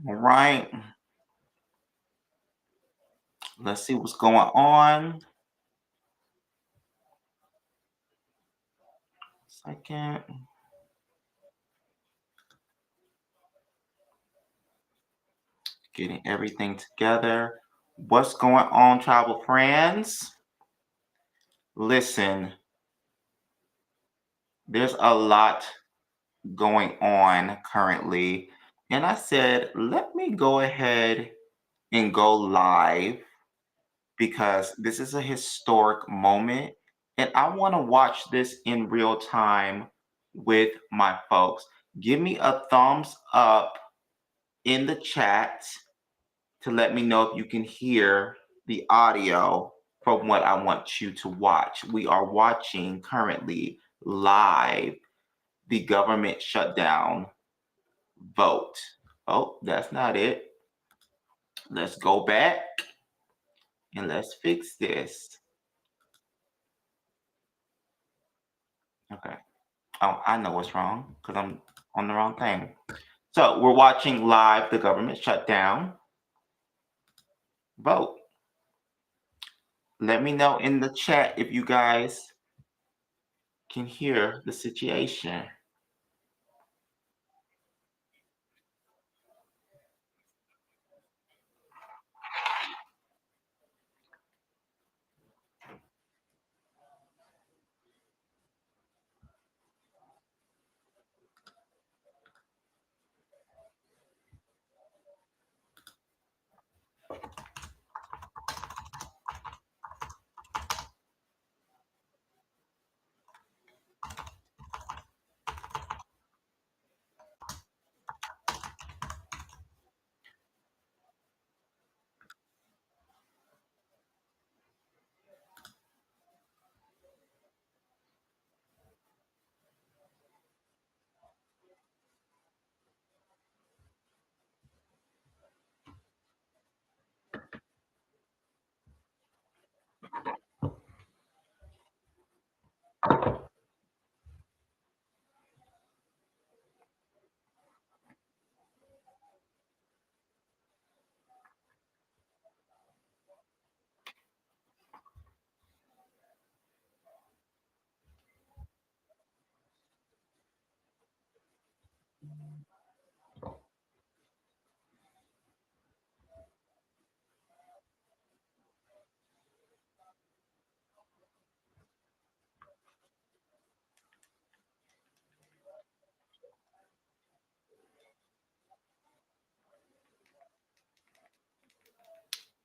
All right. Let's see what's going on. Second. Getting everything together. What's going on, travel friends? Listen, there's a lot going on currently. And I said, let me go ahead and go live because this is a historic moment. And I want to watch this in real time with my folks. Give me a thumbs up in the chat to let me know if you can hear the audio from what I want you to watch. We are watching currently live the government shutdown vote. Oh, that's not it. Let's go back and let's fix this. Okay. Oh, I know what's wrong because I'm on the wrong thing. So we're watching live the government shutdown vote. Let me know in the chat if you guys can hear the situation.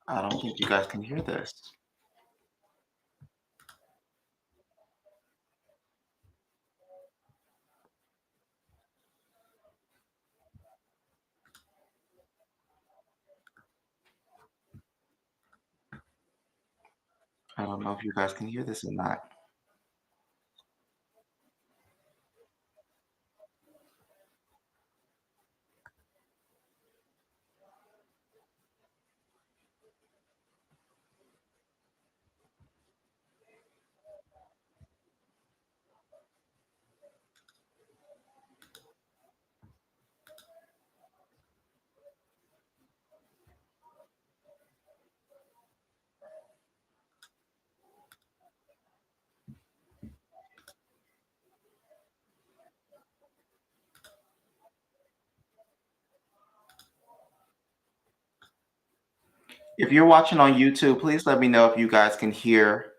I don't think you guys can hear this. I don't know if you guys can hear this or not. If you're watching on YouTube, please let me know if you guys can hear.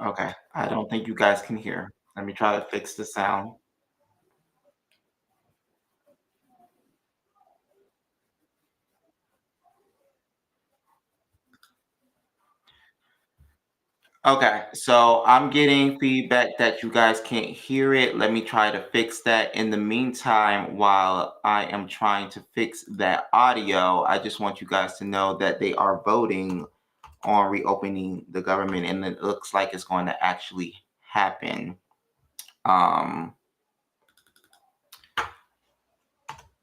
Okay. I don't think you guys can hear. Let me try to fix the sound. Okay, so I'm getting feedback that you guys can't hear it. Let me try to fix that. In the meantime, while I am trying to fix that audio, I just want you guys to know that they are voting on reopening the government, and it looks like it's going to actually happen. Um,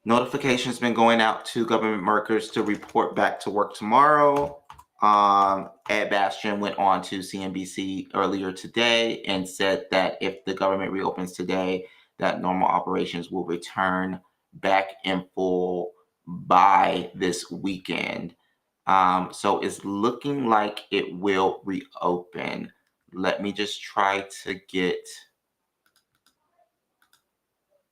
Notifications been going out to government workers to report back to work tomorrow. Ed Bastian went on to CNBC earlier today and said that if the government reopens today, that normal operations will return back in full by this weekend. So it's looking like it will reopen. Let me just try to get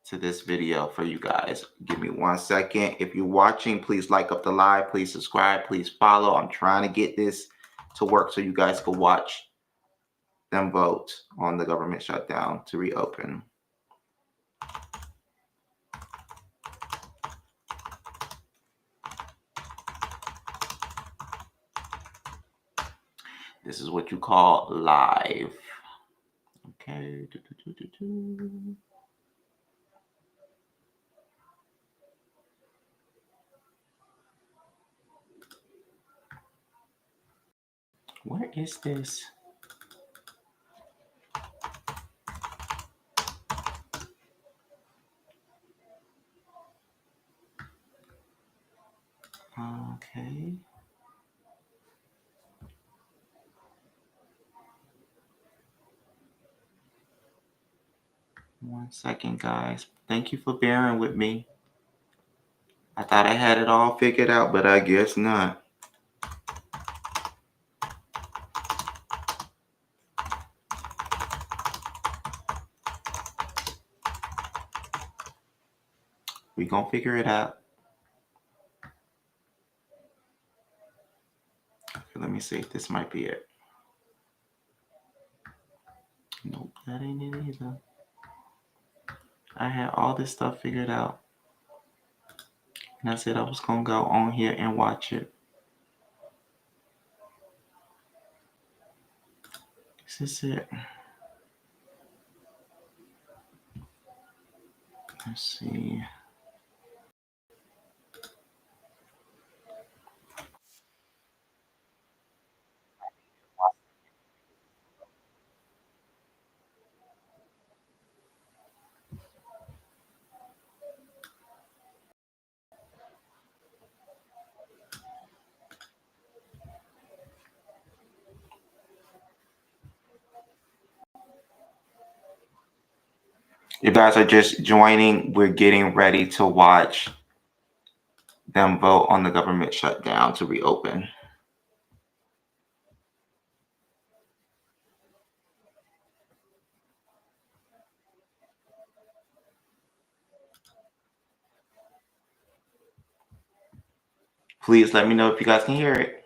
to this video for you guys. Give me 1 second. If you're watching, please like up the live, please subscribe, please follow. I'm trying to get this to work so you guys can watch them vote on the government shutdown to reopen. This is what you call live. Okay. Where is this? Okay. 1 second, guys. Thank you for bearing with me. I thought I had it all figured out, but I guess not. We gonna figure it out. Okay, let me see if this might be it. Nope, that ain't it either. I had all this stuff figured out. And I said I was gonna go on here and watch it. This is it. Let's see. You guys are just joining. We're getting ready to watch them vote on the government shutdown to reopen. Please let me know if you guys can hear it.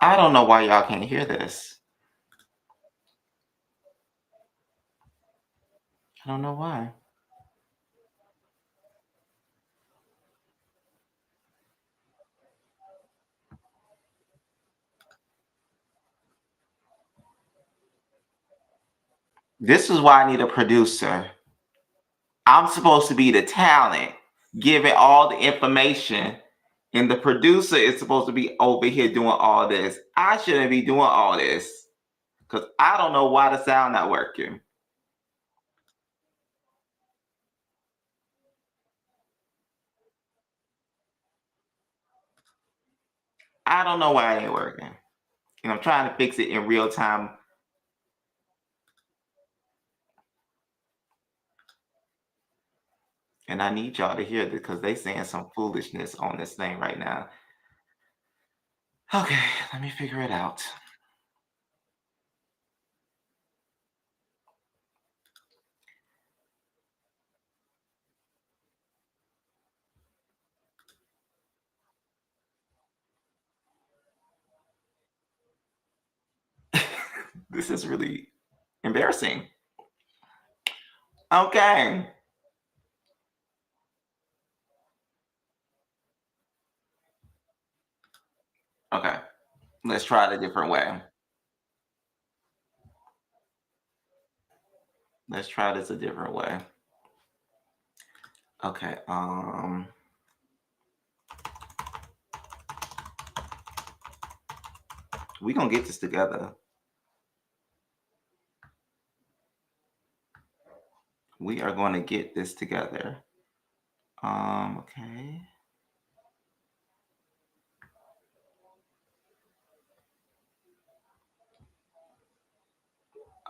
I don't know why y'all can't hear this. I don't know why. This is why I need a producer. I'm supposed to be the talent, giving all the information, And the producer is supposed to be over here doing all this. I shouldn't be doing all this because I don't know why the sound not working. I don't know why it ain't working. And I'm trying to fix it in real time. And I need y'all to hear this because they saying some foolishness on this thing right now. Okay, let me figure it out. This is really embarrassing. Okay. Okay. Let's try it a different way. Let's try this a different way. Okay. We gonna get this together. We are going to get this together. Okay.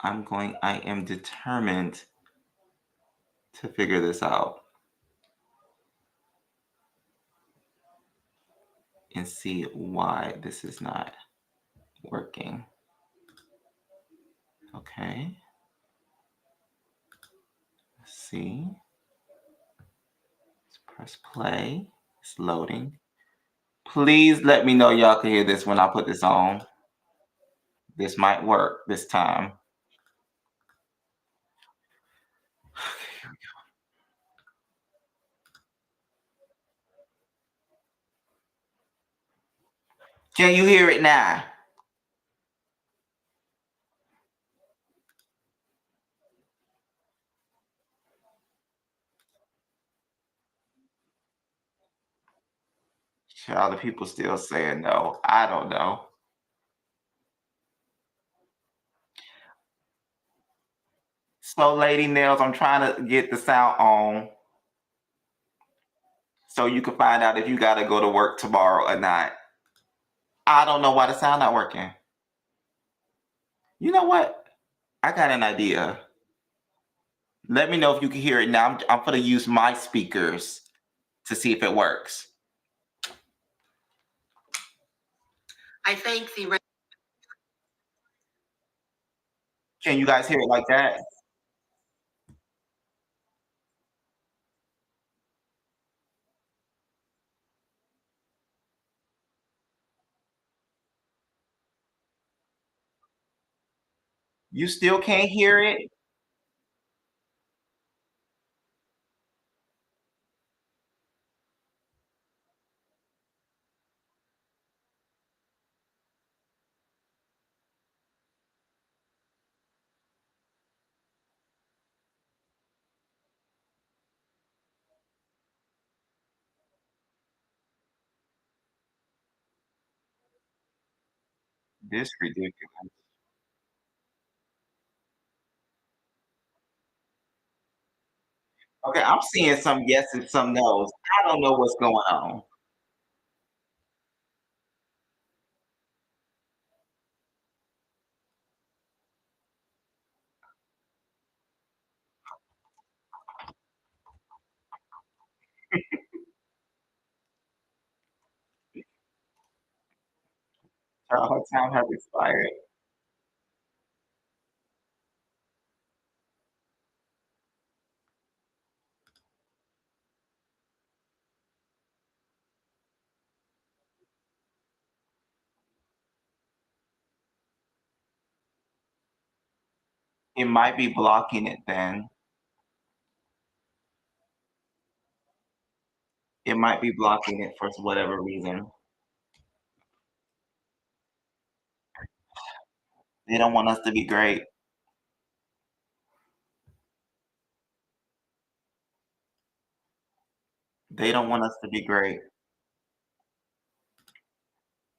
I am determined to figure this out and see why this is not working. Okay. Let's see. Let's press play. It's loading. Please let me know y'all can hear this when I put this on. This might work this time. Can you hear it now? Child, the people still saying no. I don't know. So, Lady Nails, I'm trying to get the sound on so you can find out if you got to go to work tomorrow or not. I don't know why the sound not working. You know what? I got an idea. Let me know if you can hear it now. I'm going to use my speakers to see if it works. I think the. Can you guys hear it like that? You still can't hear it? This ridiculous. Okay, I'm seeing some yeses, some nos. I don't know what's going on. Her time has expired. It might be blocking it then. It might be blocking it for whatever reason. They don't want us to be great. They don't want us to be great.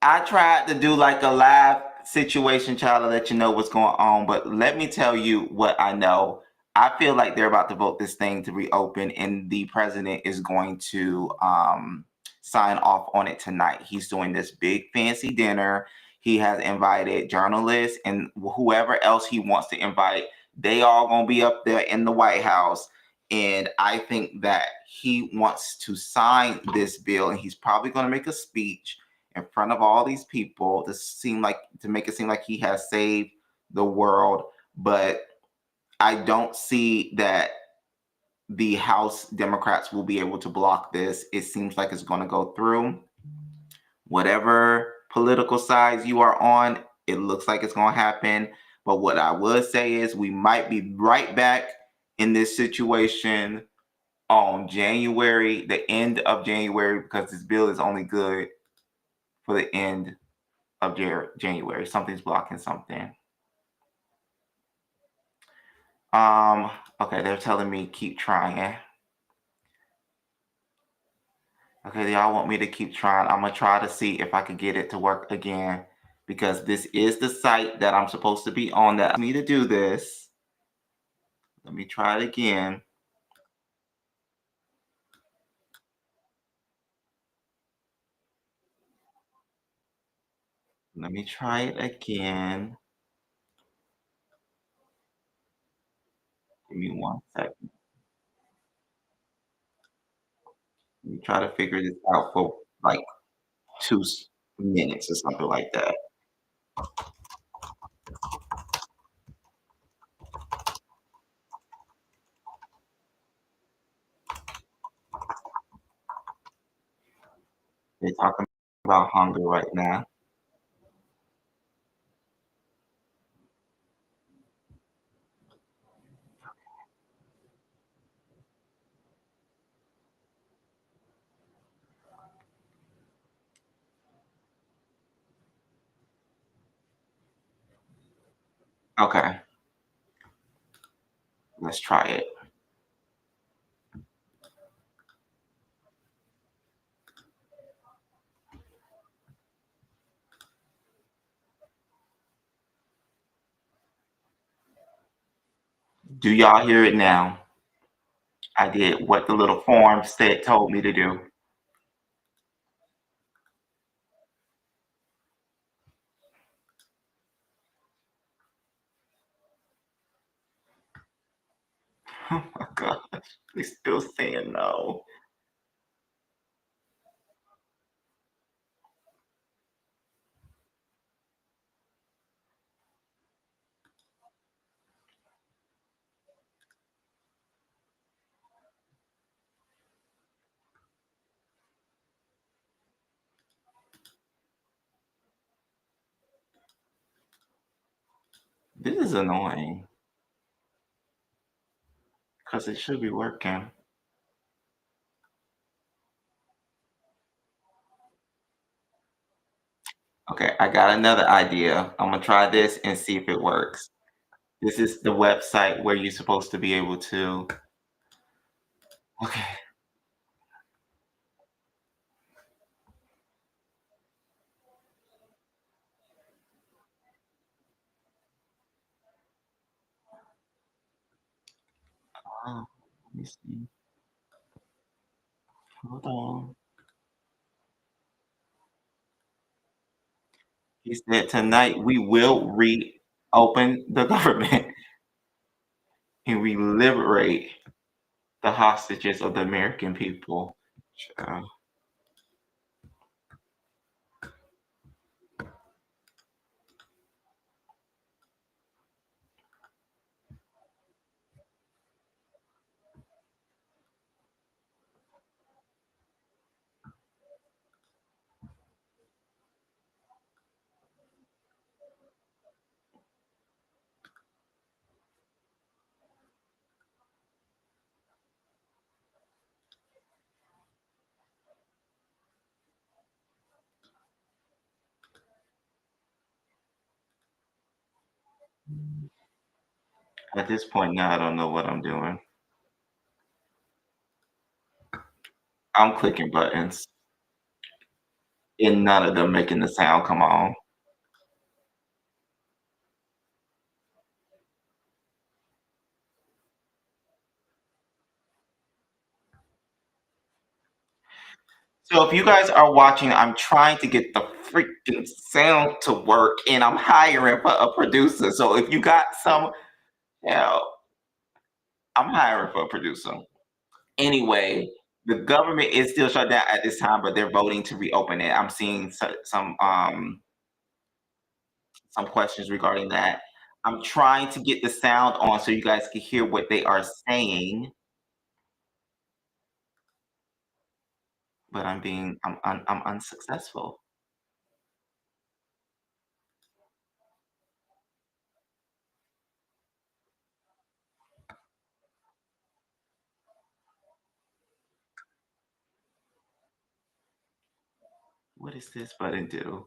I tried to do like a live situation, child, to let you know what's going on. But let me tell you what I know. I feel like they're about to vote this thing to reopen, and the president is going to sign off on it tonight. He's doing this big fancy dinner. He has invited journalists and whoever else he wants to invite. They all gonna be up there in the White House. And I think that he wants to sign this bill, and he's probably going to make a speech in front of all these people to make it seem like he has saved the world. But I don't see that the House Democrats will be able to block this. It seems like it's going to go through. Whatever political sides you are on, it looks like it's going to happen. But what I would say is we might be right back in this situation on January, the end of January, because this bill is only good for the end of January. Something's blocking something. Um, okay, they're telling me keep trying. Okay, y'all want me to keep trying. I'm gonna try to see if I can get it to work again because this is the site that I'm supposed to be on that I need to do this. Let me try it again. Let me try it again. Give me 1 second. Let me try to figure this out for like 2 minutes or something like that. They're talking about hunger right now. Okay, let's try it. Do y'all hear it now? I did what the little form said told me to do. Oh my gosh, they still saying no. This is annoying because it should be working. Okay, I got another idea. I'm gonna try this and see if it works. This is the website where you're supposed to be able to. Okay. Let me see. Hold on. He said tonight we will reopen the government and we liberate the hostages of the American people. Child. At this point now, I don't know what I'm doing. I'm clicking buttons. and none of them making the sound come on. So if you guys are watching, I'm trying to get the freaking sound to work, and I'm hiring for a producer. So if you got some, you know, I'm hiring for a producer. Anyway, the government is still shut down at this time, but they're voting to reopen it. I'm seeing some questions regarding that. I'm trying to get the sound on so you guys can hear what they are saying, but I'm unsuccessful. What does this button do?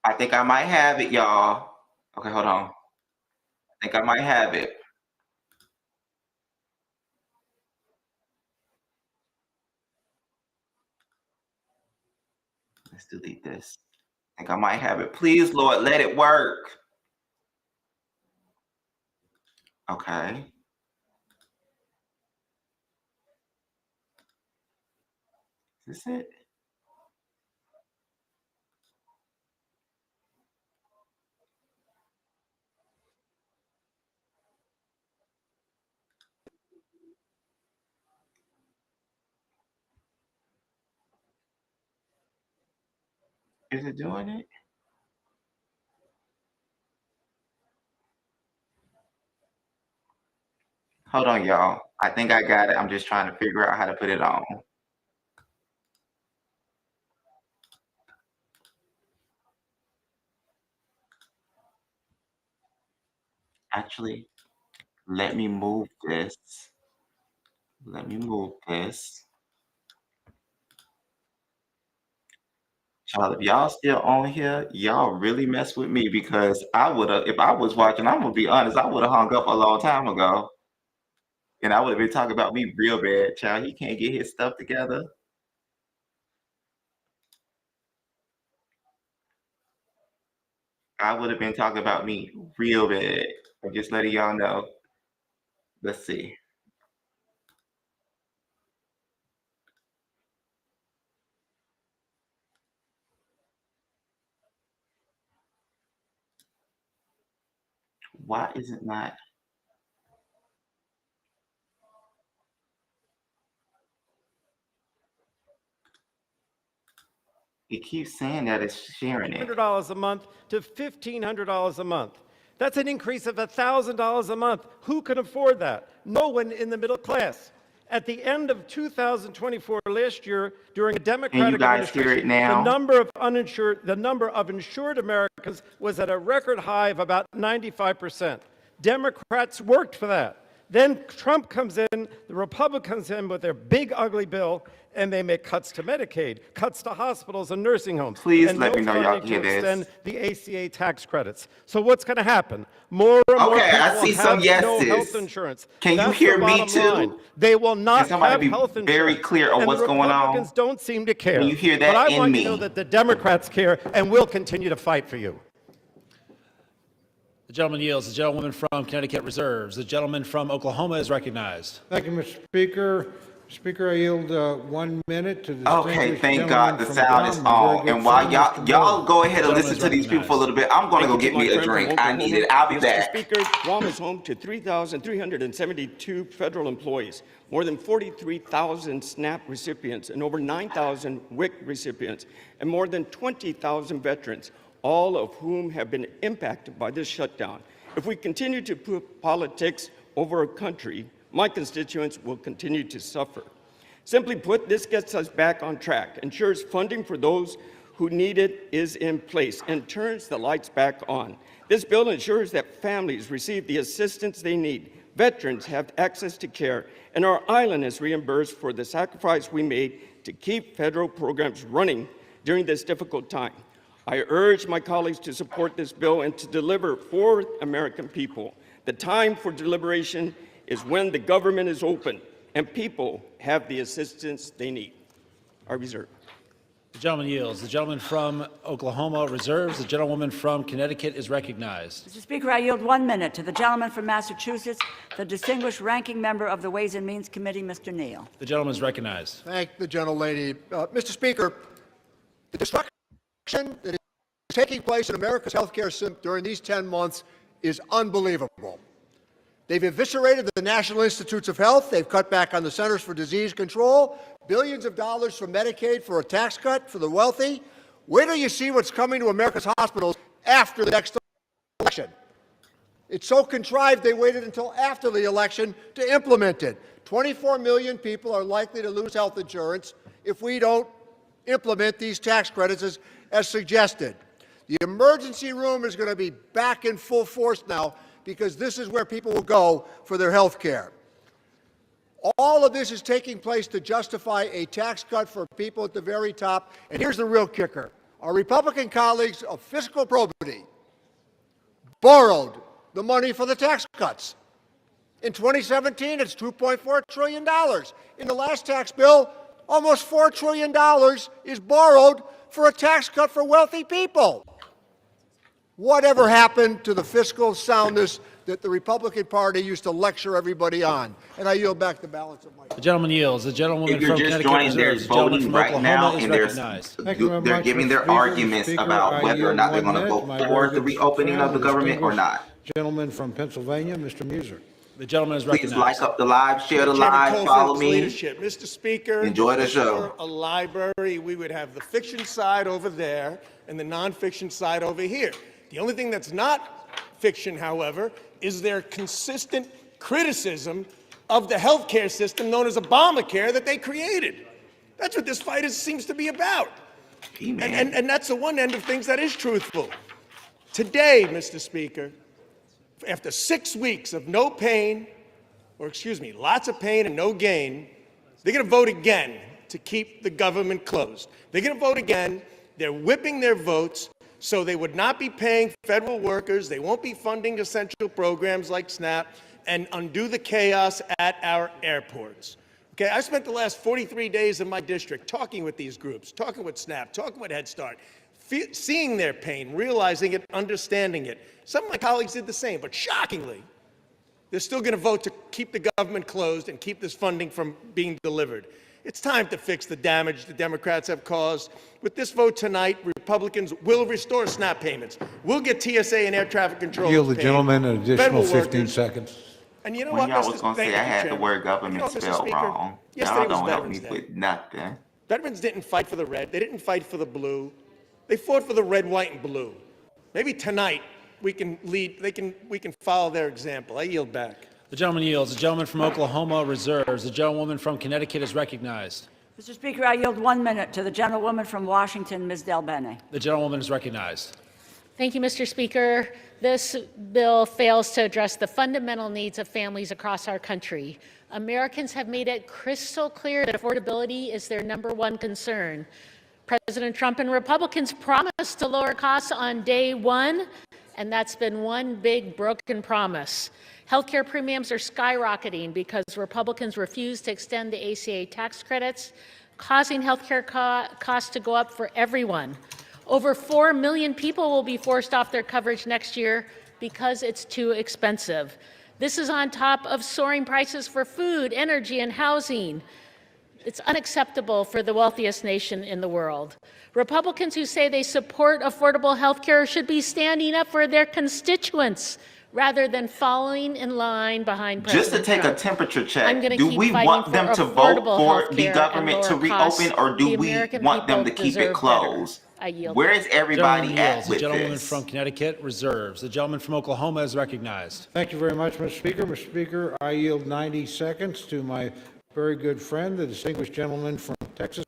I think I might have it, y'all. Okay, hold on. I think I might have it. Let's delete this. I think I might have it. Please, Lord, let it work. Okay. Is this it? Is it doing it? Hold on, y'all. I think I got it. I'm just trying to figure out how to put it on. Actually, let me move this. Let me move this. Child, if y'all still on here, y'all really mess with me because I would have, if I was watching, I'm gonna be honest, I would have hung up a long time ago. And I would have been talking about me real bad. Child, he can't get his stuff together. I would have been talking about me real bad. I'm just letting y'all know. Let's see. Why is it not? It keeps saying that it's sharing it. $100 a month to $1,500 a month. That's an increase of $1,000 a month. Who can afford that? No one in the middle class. At the end of 2024 last year, during a Democratic administration, the number of insured Americans was at a record high of about 95%. Democrats worked for that. Then Trump comes in, the Republicans come in with their big ugly bill, and they make cuts to Medicaid, cuts to hospitals and nursing homes. Please and let me know y'all to hear this. extend the ACA tax credits. So what's going to happen? More and more people I see will some have no yeses. health insurance. Can That's you hear the me bottom too? line. They will not have health insurance. Very clear on and what's the going on. Republicans don't seem to care. Can you hear that but I in want me? you to know that the Democrats care and will continue to fight for you. The gentleman yields. The gentlewoman from Connecticut reserves. The gentleman from Oklahoma is recognized. Thank you, Mr. Speaker. Speaker, I yield 1 minute to the Okay, thank God the sound is on. And while y'all go ahead and listen to these people for a little bit, I'm going to go get me a drink. I need it. I'll be back. Mr. Speaker, Guam is home to 3,372 federal employees, more than 43,000 SNAP recipients, and over 9,000 WIC recipients, and more than 20,000 veterans, all of whom have been impacted by this shutdown. If we continue to put politics over our country, my constituents will continue to suffer. Simply put, this gets us back on track, ensures funding for those who need it is in place, and turns the lights back on. This bill ensures that families receive the assistance they need, veterans have access to care, and our island is reimbursed for the sacrifice we made to keep federal programs running during this difficult time. I urge my colleagues to support this bill and to deliver for American people. The time for deliberation is when the government is open and people have the assistance they need. I reserve. The gentleman yields. The gentleman from Oklahoma reserves. The gentlewoman from Connecticut is recognized. Mr. Speaker, I yield 1 minute to the gentleman from Massachusetts, the distinguished ranking member of the Ways and Means Committee, Mr. Neal. The gentleman is recognized. Thank the gentlelady. Mr. Speaker, the destruction that is taking place in America's healthcare system during these 10 months is unbelievable. They've eviscerated the National Institutes of Health. They've cut back on the Centers for Disease Control, billions of dollars from Medicaid for a tax cut for the wealthy. Wait till you see what's coming to America's hospitals after the next election. It's so contrived they waited until after the election to implement it. 24 million people are likely to lose health insurance if we don't implement these tax credits as suggested. The emergency room is going to be back in full force now because this is where people will go for their health care. All of this is taking place to justify a tax cut for people at the very top. And here's the real kicker. Our Republican colleagues of fiscal probity borrowed the money for the tax cuts. In 2017, it's $2.4 trillion. In the last tax bill, almost $4 trillion is borrowed for a tax cut for wealthy people. Whatever happened to the fiscal soundness that the Republican Party used to lecture everybody on? And I yield back the balance of my time. The gentleman yields. The gentlewoman If you're from just Connecticut joining, they're reserves. The gentleman voting from right now, Oklahoma is and recognized. they're giving their arguments about whether or not they're going to vote for the reopening of the government or not. Gentleman from Pennsylvania, Mr. Muser. The gentleman is Please recognized. like up the live, share the Chairman live, follow Colfield's me. leadership. Mr. Speaker, Enjoy the if show. this were a library, we would have the fiction side over there and the nonfiction side over here. The only thing that's not fiction, however, is their consistent criticism of the healthcare system known as Obamacare that they created. That's what this fight seems to be about. And that's the one end of things that is truthful. Today, Mr. Speaker, after 6 weeks of no pain, or excuse me, lots of pain and no gain, they're going to vote again to keep the government closed. They're going to vote again. They're whipping their votes so they would not be paying federal workers. They won't be funding essential programs like SNAP and undo the chaos at our airports. Okay, I spent the last 43 days in my district talking with these groups, talking with SNAP, talking with Head Start, seeing their pain, realizing it, understanding it. Some of my colleagues did the same, but shockingly, they're still going to vote to keep the government closed and keep this funding from being delivered. It's time to fix the damage the Democrats have caused. With this vote tonight, Republicans will restore SNAP payments. We'll get TSA and air traffic control. Yield the gentleman an additional Federal 15 workers. seconds. And you know When what, y'all Mr. was going to Thank say I you, had the Chairman. word government You know, Mr. spelled Speaker, wrong. yesterday Y'all was don't help me Veterans Day. with nothing. Veterans didn't fight for the red. They didn't fight for the blue. They fought for the red, white, and blue. Maybe tonight we can lead. We can follow their example. I yield back. The gentleman yields. The gentleman from Oklahoma reserves. The gentlewoman from Connecticut is recognized. Mr. Speaker, I yield 1 minute to the gentlewoman from Washington, Ms. Del Bene. The gentlewoman is recognized. Thank you, Mr. Speaker. This bill fails to address the fundamental needs of families across our country. Americans have made it crystal clear that affordability is their #1 concern. President Trump and Republicans promised to lower costs on day one, and that's been one big broken promise. Healthcare premiums are skyrocketing because Republicans refuse to extend the ACA tax credits, causing healthcare costs to go up for everyone. Over 4 million people will be forced off their coverage next year because it's too expensive. This is on top of soaring prices for food, energy, and housing. It's unacceptable for the wealthiest nation in the world. Republicans who say they support affordable health care should be standing up for their constituents rather than following in line behind President Just to take Trump. a temperature check, I'm gonna do keep we fighting want for them to vote affordable for the healthcare government and to lower costs. reopen, or do The we American want them to people keep it deserve closed? better. I yield Where back. is everybody Gentleman at yields. The with gentleman this? from Connecticut reserves. The gentleman from Oklahoma is recognized. Thank you very much, Mr. Speaker. Mr. Speaker, I yield 90 seconds to my very good friend, the distinguished gentleman from Texas,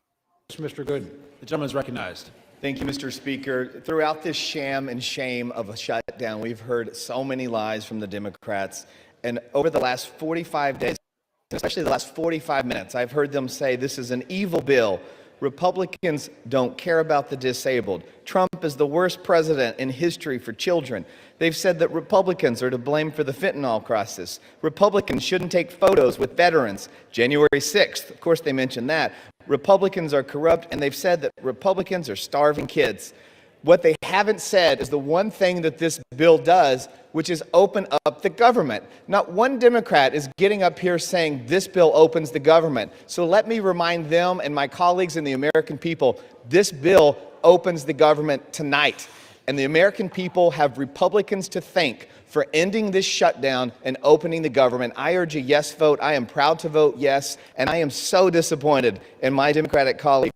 Mr. Gooden. The gentleman is recognized. Thank you, Mr. Speaker. Throughout this sham and shame of a shutdown, we've heard so many lies from the Democrats. And over the last 45 days, especially the last 45 minutes, I've heard them say this is an evil bill Republicans don't care about the disabled. Trump is the worst president in history for children. They've said that Republicans are to blame for the fentanyl crisis. Republicans shouldn't take photos with veterans. January 6th, of course they mentioned that. Republicans are corrupt, and they've said that Republicans are starving kids. What they haven't said is the one thing that this bill does, which is open up the government. Not one Democrat is getting up here saying this bill opens the government. So let me remind them and my colleagues and the American people, this bill opens the government tonight. And the American people have Republicans to thank for ending this shutdown and opening the government. I urge a yes vote. I am proud to vote yes, and I am so disappointed in my Democratic colleagues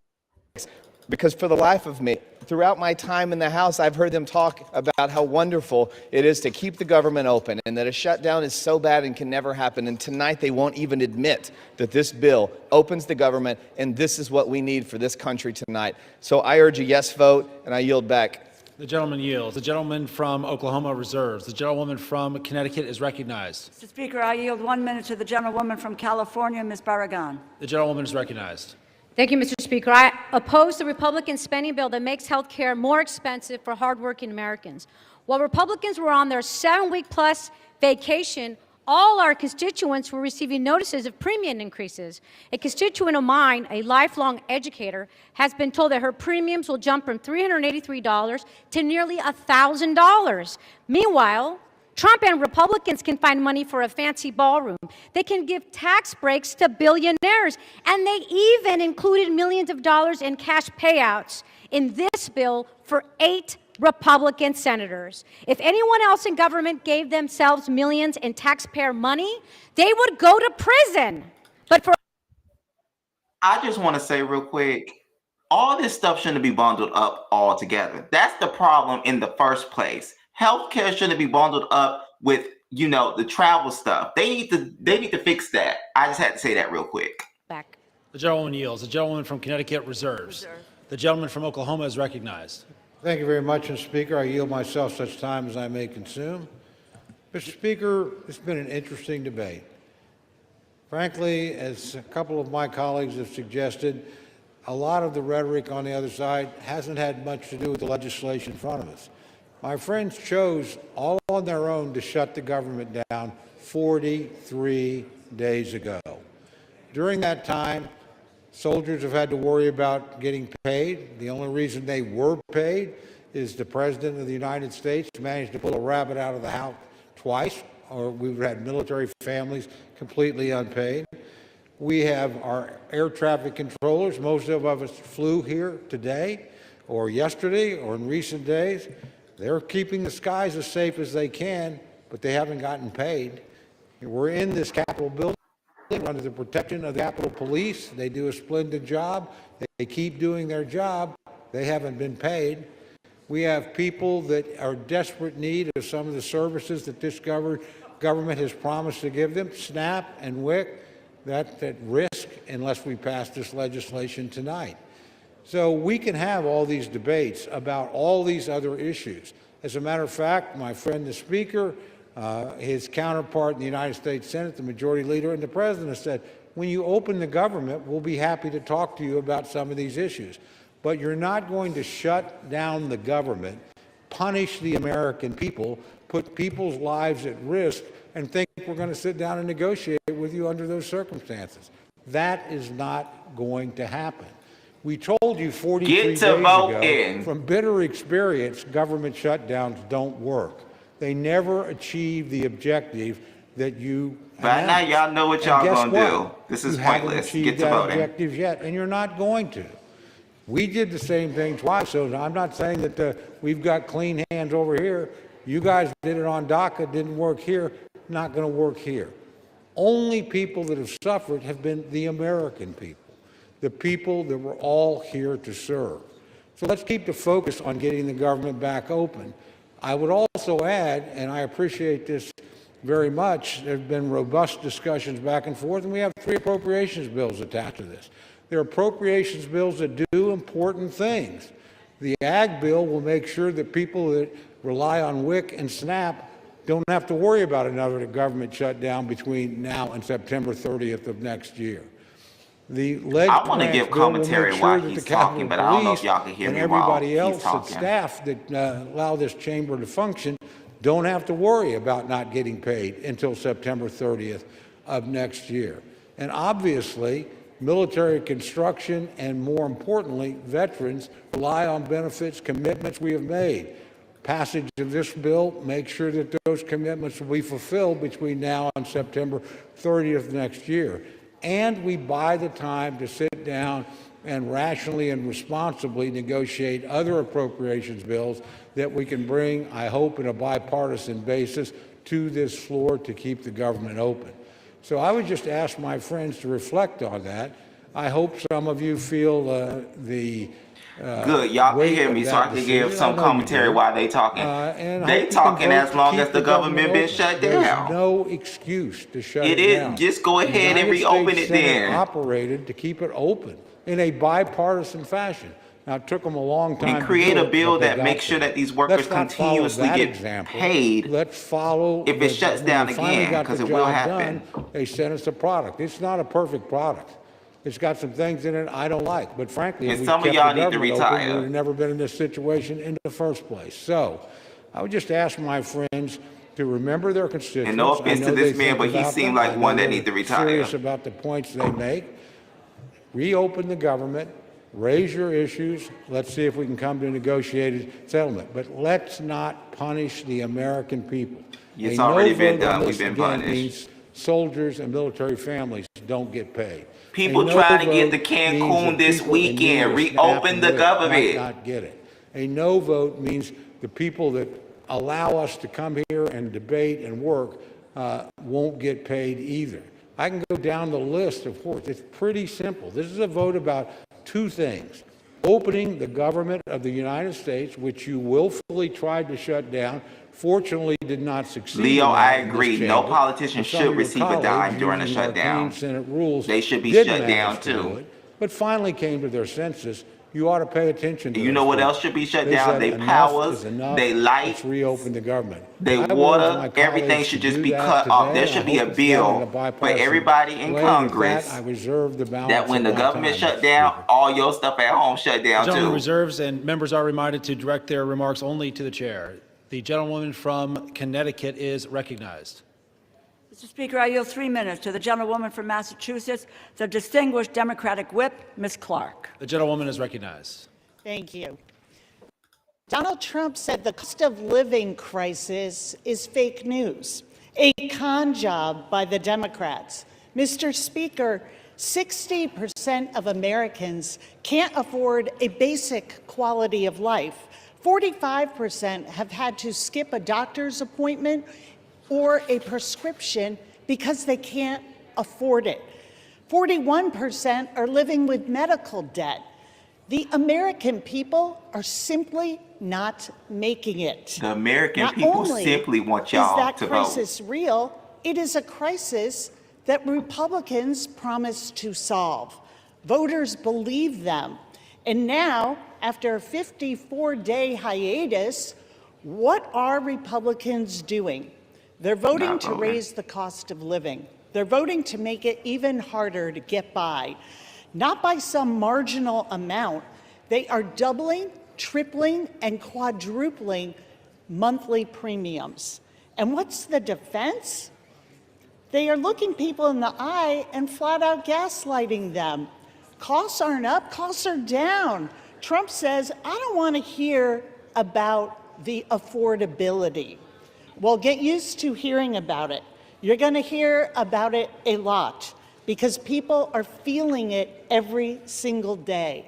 because for the life of me, throughout my time in the House, I've heard them talk about how wonderful it is to keep the government open and that a shutdown is so bad and can never happen. And tonight they won't even admit that this bill opens the government, and this is what we need for this country tonight. So I urge a yes vote, and I yield back. The gentleman yields. The gentleman from Oklahoma reserves. The gentlewoman from Connecticut is recognized. Mr. Speaker, I yield 1 minute to the gentlewoman from California, Ms. Barragan. The gentlewoman is recognized. Thank you, Mr. Speaker. I oppose the Republican spending bill that makes health care more expensive for hardworking Americans. While Republicans were on their 7-week-plus vacation, all our constituents were receiving notices of premium increases. A constituent of mine, a lifelong educator, has been told that her premiums will jump from $383 to nearly $1,000. Meanwhile, Trump and Republicans can find money for a fancy ballroom. They can give tax breaks to billionaires, and they even included millions of dollars in cash payouts in this bill for 8 Republican senators. If anyone else in government gave themselves millions in taxpayer money, they would go to prison. But for I just want to say real quick, all this stuff shouldn't be bundled up all together. That's the problem in the first place. Healthcare shouldn't be bundled up with, the travel stuff. They need to fix that. I just had to say that real quick. back. The gentlewoman yields. The gentlewoman from Connecticut reserves. The gentleman from Oklahoma is recognized. Thank you very much, Mr. Speaker. I yield myself such time as I may consume. Mr. Speaker, it's been an interesting debate. Frankly, as a couple of my colleagues have suggested, a lot of the rhetoric on the other side hasn't had much to do with the legislation in front of us. My friends chose all on their own to shut the government down 43 days ago. During that time, soldiers have had to worry about getting paid. The only reason they were paid is the President of the United States managed to pull a rabbit out of the hat twice, or we've had military families completely unpaid. We have our air traffic controllers. Most of us flew here today or yesterday or in recent days. They're keeping the skies as safe as they can, but they haven't gotten paid. We're in this Capitol building under the protection of the Capitol Police. They do a splendid job. They keep doing their job. They haven't been paid. We have people that are in desperate need of some of the services that this government has promised to give them. SNAP and WIC, that's at risk unless we pass this legislation tonight. So we can have all these debates about all these other issues. As a matter of fact, my friend the Speaker, his counterpart in the United States Senate, the Majority Leader, and the President said, when you open the government, we'll be happy to talk to you about some of these issues. But you're not going to shut down the government, punish the American people, put people's lives at risk, and think we're going to sit down and negotiate with you under those circumstances. That is not going to happen. We told you 43 days ago, from bitter experience, government shutdowns don't work. They never achieve the objective that you But now y'all know what y'all gonna do. This is pointless. Get to voting. Objective yet, and you're not going to. We did the same thing twice, so I'm not saying that we've got clean hands over here. You guys did it on DACA, didn't work here, not going to work here. Only people that have suffered have been the American people, the people that we're all here to serve. So let's keep the focus on getting the government back open. I would also add, and I appreciate this very much, there have been robust discussions back and forth, and we have 3 appropriations bills attached to this. There are appropriations bills that do important things. The Ag bill will make sure that people that rely on WIC and SNAP don't have to worry about another government shutdown between now and September 30th of next year. The leg I want to grants give bill will make commentary sure while that the he's Capitol talking, but I don't know if Police y'all can hear and me while everybody he's else at talking. staff that allow this chamber to function don't have to worry about not getting paid until September 30th of next year. And obviously, military construction and, more importantly, veterans rely on benefits commitments we have made. Passage of this bill makes sure that those commitments will be fulfilled between now and September 30th next year. And we buy the time to sit down and rationally and responsibly negotiate other appropriations bills that we can bring, I hope, in a bipartisan basis to this floor to keep the government open. So I would just ask my friends to reflect on that. I hope some of you feel Good, y'all can weight hear of me, so that I can give decision. some I know you commentary do. while they talking. And They hope you can talking vote as to long keep as the government been open. shut There's down. no excuse to shut It it is. down. Just go The ahead and United reopen States it Senate then. operated to keep it open in a bipartisan fashion. Now, it took them a long time And to create do a it, bill but they that got makes sure there. that these workers Let's not follow continuously that get example. paid Let's follow if it shuts when down they finally again, got because the it will job happen. done, they sent us a product. It's not a perfect product. It's got some things in it I don't like, but frankly, if And we some of kept y'all the need to government open, we retire. would have never been in this situation in the first place. So, I would just ask my friends to remember their constituents. And no offense I to know this they man, think but he about seemed them. like I know one that they're needs to retire. serious about the points they make. Reopen the government, raise your issues. Let's see if we can come to a negotiated settlement. But let's not punish the American people. It's A already no been vote on done. this, We've been again, punished. means soldiers and military families don't get paid. People A no trying to get vote to means Cancun that this people in need weekend. of SNAP Reopen and the WIC might government. not get it. A no vote means the people that allow us to come here and debate and work won't get paid either. I can go down the list of course. It's pretty simple. This is a vote about two things. Opening the government of the United States, which you willfully tried to shut down, fortunately did not succeed. Leo, in that I in this agree. No chamber. politician And some should of your receive a colleagues, dime during a using shutdown. arcane Senate rules, They should be did shut manage down, to too. do it, but finally came to their senses. You ought to pay attention to You know those what people. else should be shut They down? said They enough power, is enough. they light, Let's reopen the government. they I will urge water, my everything colleagues should to just do be that cut off. There today. should I be a hope it's done in bill a for bipartisan everybody in way. With Congress that, I reserve the balance that when of the my government time, shut Mr. down, Speaker. all your stuff at home shut The down gentleman too. reserves, and members are reminded to direct their remarks only to the chair. The gentlewoman from Connecticut is recognized. Mr. Speaker, I yield 3 minutes to the gentlewoman from Massachusetts, the distinguished Democratic whip, Ms. Clark. The gentlewoman is recognized. Thank you. Donald Trump said the cost of living crisis is fake news, a con job by the Democrats. Mr. Speaker, 60% of Americans can't afford a basic quality of life. 45% have had to skip a doctor's appointment or a prescription because they can't afford it. 41% are living with medical debt. The American people are simply not making it. The American Not people only simply want is y'all that to vote. crisis real, it is a crisis that Republicans promised to solve. Voters believe them. And now, after a 54-day hiatus, what are Republicans doing? They're voting Not to voting. raise the cost of living. They're voting to make it even harder to get by. Not by some marginal amount. They are doubling, tripling, and quadrupling monthly premiums. And what's the defense? They are looking people in the eye and flat out gaslighting them. Costs aren't up, costs are down. Trump says, I don't want to hear about the affordability. Well, get used to hearing about it. You're going to hear about it a lot because people are feeling it every single day.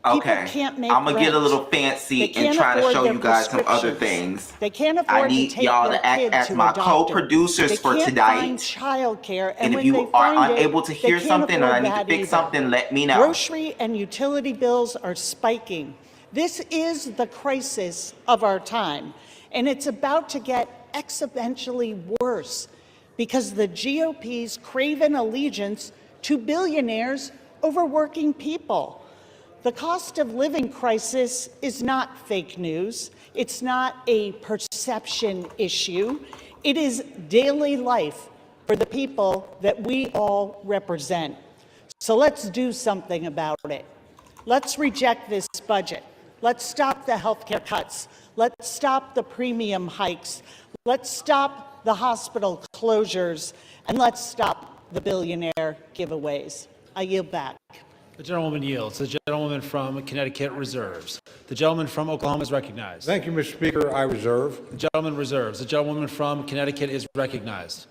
Okay, People can't make I'm gonna get a rent. little They fancy and can't try to afford show their you guys some other prescriptions. things. They can't I afford to need take y'all their to act kid as to my a doctor. co-producers They for can't tonight. find childcare, and And if when you they are find unable it, to they hear can't something or I afford need to that fix either. something, let me know. Grocery and utility bills are spiking. This is the crisis of our time, and it's about to get exponentially worse because the GOP's craven allegiance to billionaires over working people. The cost of living crisis is not fake news. It's not a perception issue. It is daily life for the people that we all represent. So let's do something about it. Let's reject this budget. Let's stop the health care cuts. Let's stop the premium hikes. Let's stop the hospital closures. And let's stop the billionaire giveaways. I yield back. The gentlewoman yields. The gentlewoman from Connecticut reserves. The gentleman from Oklahoma is recognized. Thank you, Mr. Speaker. I reserve. The gentleman reserves. The gentlewoman from Connecticut is recognized.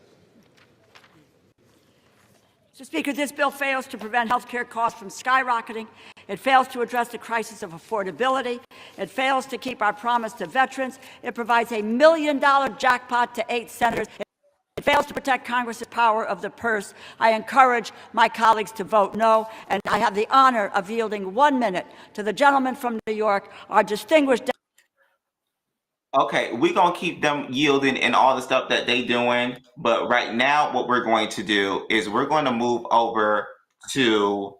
Mr. Speaker, this bill fails to prevent health care costs from skyrocketing. It fails to address the crisis of affordability. It fails to keep our promise to veterans. It provides a $1 million jackpot to 8 senators. It fails to protect Congress's power of the purse. I encourage my colleagues to vote no, and I have the honor of yielding 1 minute to the gentleman from New York, our distinguished. Okay, we're gonna keep them yielding and all the stuff that they doing, but right now what we're going to do is we're going to move over to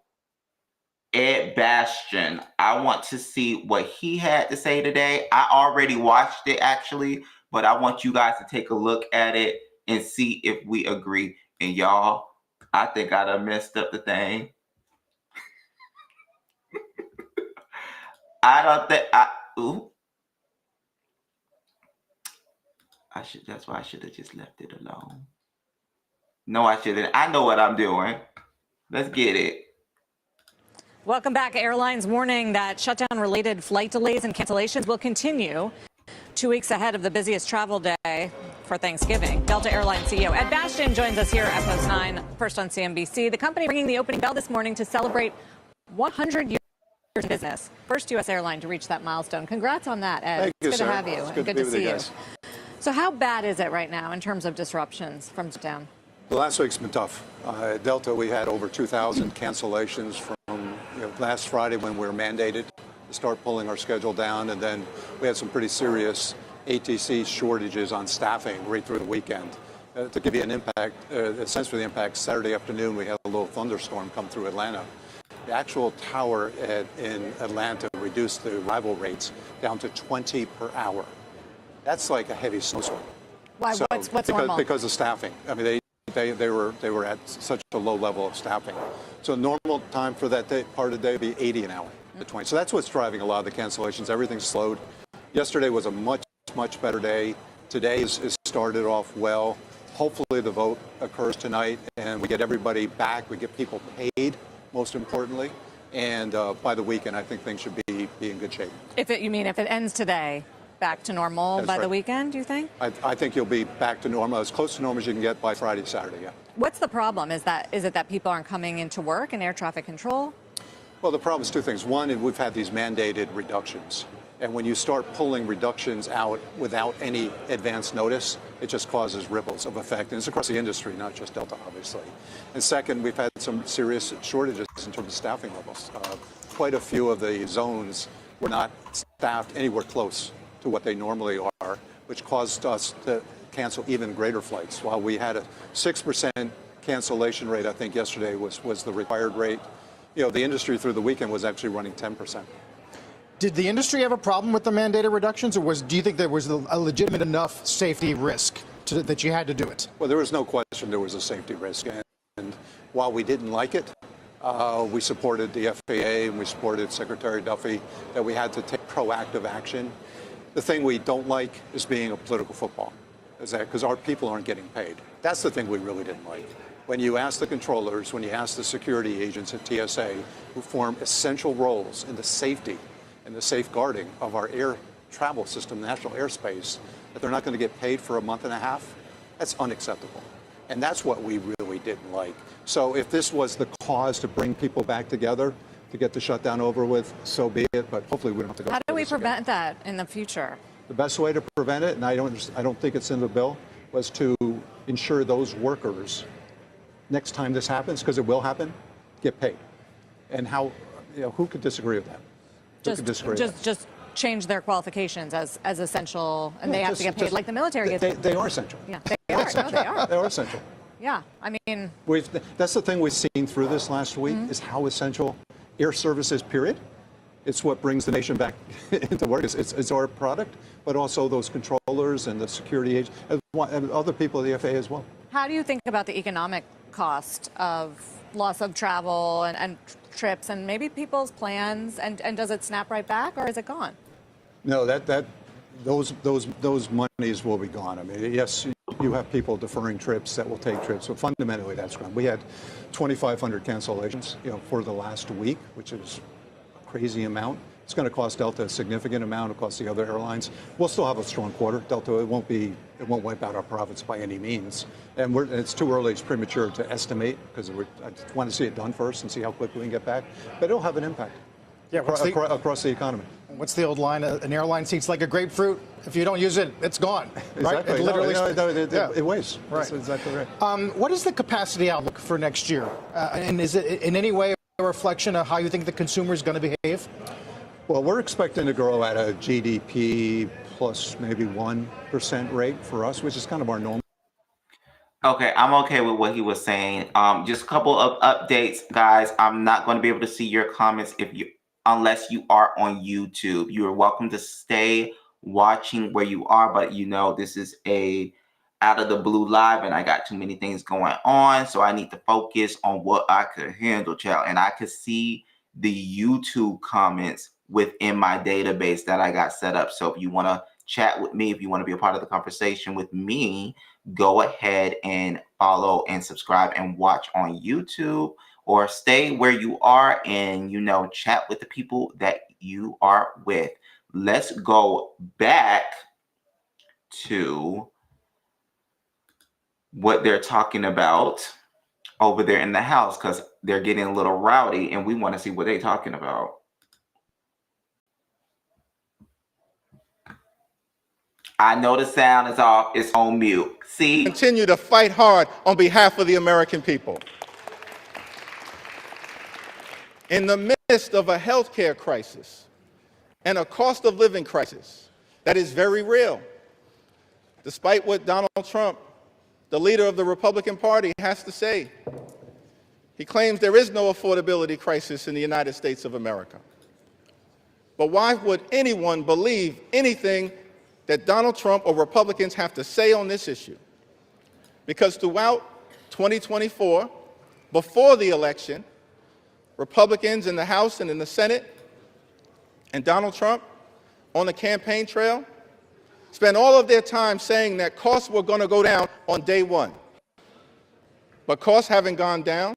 Ed Bastian. I want to see what he had to say today. I already watched it actually, but I want you guys to take a look at it and see if we agree. And y'all, I think I done messed up the thing. I don't think that's why I should have just left it alone. No, I shouldn't. I know what I'm doing. Let's get it. Welcome back. Airlines warning that shutdown-related flight delays and cancellations will continue 2 weeks ahead of the busiest travel day for Thanksgiving. Delta Airlines CEO Ed Bastian joins us here at Post 9, first on CNBC. The company ringing the opening bell this morning to celebrate 100 years of business. First U.S. airline to reach that milestone. Congrats on that, Ed. Thank you, it's good to have you. It's and good to to see you. So how bad is it right now in terms of disruptions from shutdown? The last week's been tough. At Delta, we had over 2,000 cancellations from last Friday when we were mandated to start pulling our schedule down, and then we had some pretty serious ATC shortages on staffing right through the weekend. To give you an impact, a sense for the impact, Saturday afternoon we had a little thunderstorm come through Atlanta. The actual tower in Atlanta reduced the arrival rates down to 20 per hour. That's like a heavy snowstorm. Why? So, what's normal? Because of staffing. I mean, they were at such a low level of staffing. So normal time for that day, part of the day would be 80 an hour to 20. So that's what's driving a lot of the cancellations. Everything's slowed. Yesterday was a much better day. Today is started off well. Hopefully the vote occurs tonight and we get everybody back. We get people paid, most importantly. And by the weekend, I think things should be in good shape. If it ends today, back to normal by the weekend, do you think? I think you'll be back to normal, as close to normal as you can get by Friday, Saturday, yeah. What's the problem? Is it that people aren't coming into work and air traffic control? Well, the problem is two things. One, we've had these mandated reductions. And when you start pulling reductions out without any advance notice, it just causes ripples of effect. And it's across the industry, not just Delta, obviously. And second, we've had some serious shortages in terms of staffing levels. Quite a few of the zones were not staffed anywhere close to what they normally are, which caused us to cancel even greater flights. While we had a 6% cancellation rate, I think yesterday was the required rate. The industry through the weekend was actually running 10%. Did the industry have a problem with the mandated reductions, or do you think there was a legitimate enough safety risk that you had to do it? Well, there was no question there was a safety risk. And while we didn't like it, we supported the FAA and we supported Secretary Duffy that we had to take proactive action. The thing we don't like is being a political football, because our people aren't getting paid. That's the thing we really didn't like. When you ask the controllers, when you ask the security agents at TSA, who form essential roles in the safety and the safeguarding of our air travel system, national airspace, that they're not going to get paid for a month and a half, that's unacceptable. And that's what we really didn't like. So if this was the cause to bring people back together, to get the shutdown over with, so be it, but hopefully we don't have to go. How do we prevent that in the future? The best way to prevent it, and I don't think it's in the bill, was to ensure those workers, next time this happens, because it will happen, get paid. And who could disagree with that? Just change their qualifications as essential, and they have to get paid like the military gets paid. They are essential. Yeah, they are. No, they are. They are essential. Yeah, I mean, that's the thing we've seen through this last week, is how essential air services, period. It's what brings the nation back into work. It's our product, but also those controllers and the security agents and other people at the FAA as well. how do you think about the economic cost of loss of travel and trips and maybe people's plans? And does it snap right back, or is it gone? No, those monies will be gone. I mean, yes, you have people deferring trips that will take trips, but fundamentally that's gone. We had 2,500 cancellations, for the last week, which is a crazy amount. It's going to cost Delta a significant amount. It'll cost the other airlines. We'll still have a strong quarter. Delta, it won't wipe out our profits by any means. And it's too early, it's premature to estimate, because I want to see it done first and see how quickly we can get back. But it'll have an impact across the economy. What's the old line? An airline seat's like a grapefruit. If you don't use it, it's gone. Right? Exactly. It literally, it weighs. Right. That's exactly right. What is the capacity outlook for next year? And is it in any way a reflection of how you think the consumer is going to behave? Well, we're expecting to grow at a GDP plus maybe 1% rate for us, which is kind of our normal. Okay, I'm okay with what he was saying. Just a couple of updates, guys. I'm not going to be able to see your comments unless you are on YouTube. You are welcome to stay watching where you are, but this is a out of the blue live, and I got too many things going on, so I need to focus on what I could handle, child. And I could see the YouTube comments within my database that I got set up. So if you want to chat with me, if you want to be a part of the conversation with me, go ahead and follow and subscribe and watch on YouTube, or stay where you are and chat with the people that you are with. Let's go back to what they're talking about over there in the House, because they're getting a little rowdy and we want to see what they're talking about. I know the sound is off. It's on mute. See? Continue to fight hard on behalf of the American people. In the midst of a healthcare crisis and a cost of living crisis that is very real, despite what Donald Trump, the leader of the Republican Party, has to say. He claims there is no affordability crisis in the United States of America. But why would anyone believe anything that Donald Trump or Republicans have to say on this issue? Because throughout 2024, before the election, Republicans in the House and in the Senate and Donald Trump on the campaign trail spent all of their time saying that costs were going to go down on day one. But costs haven't gone down.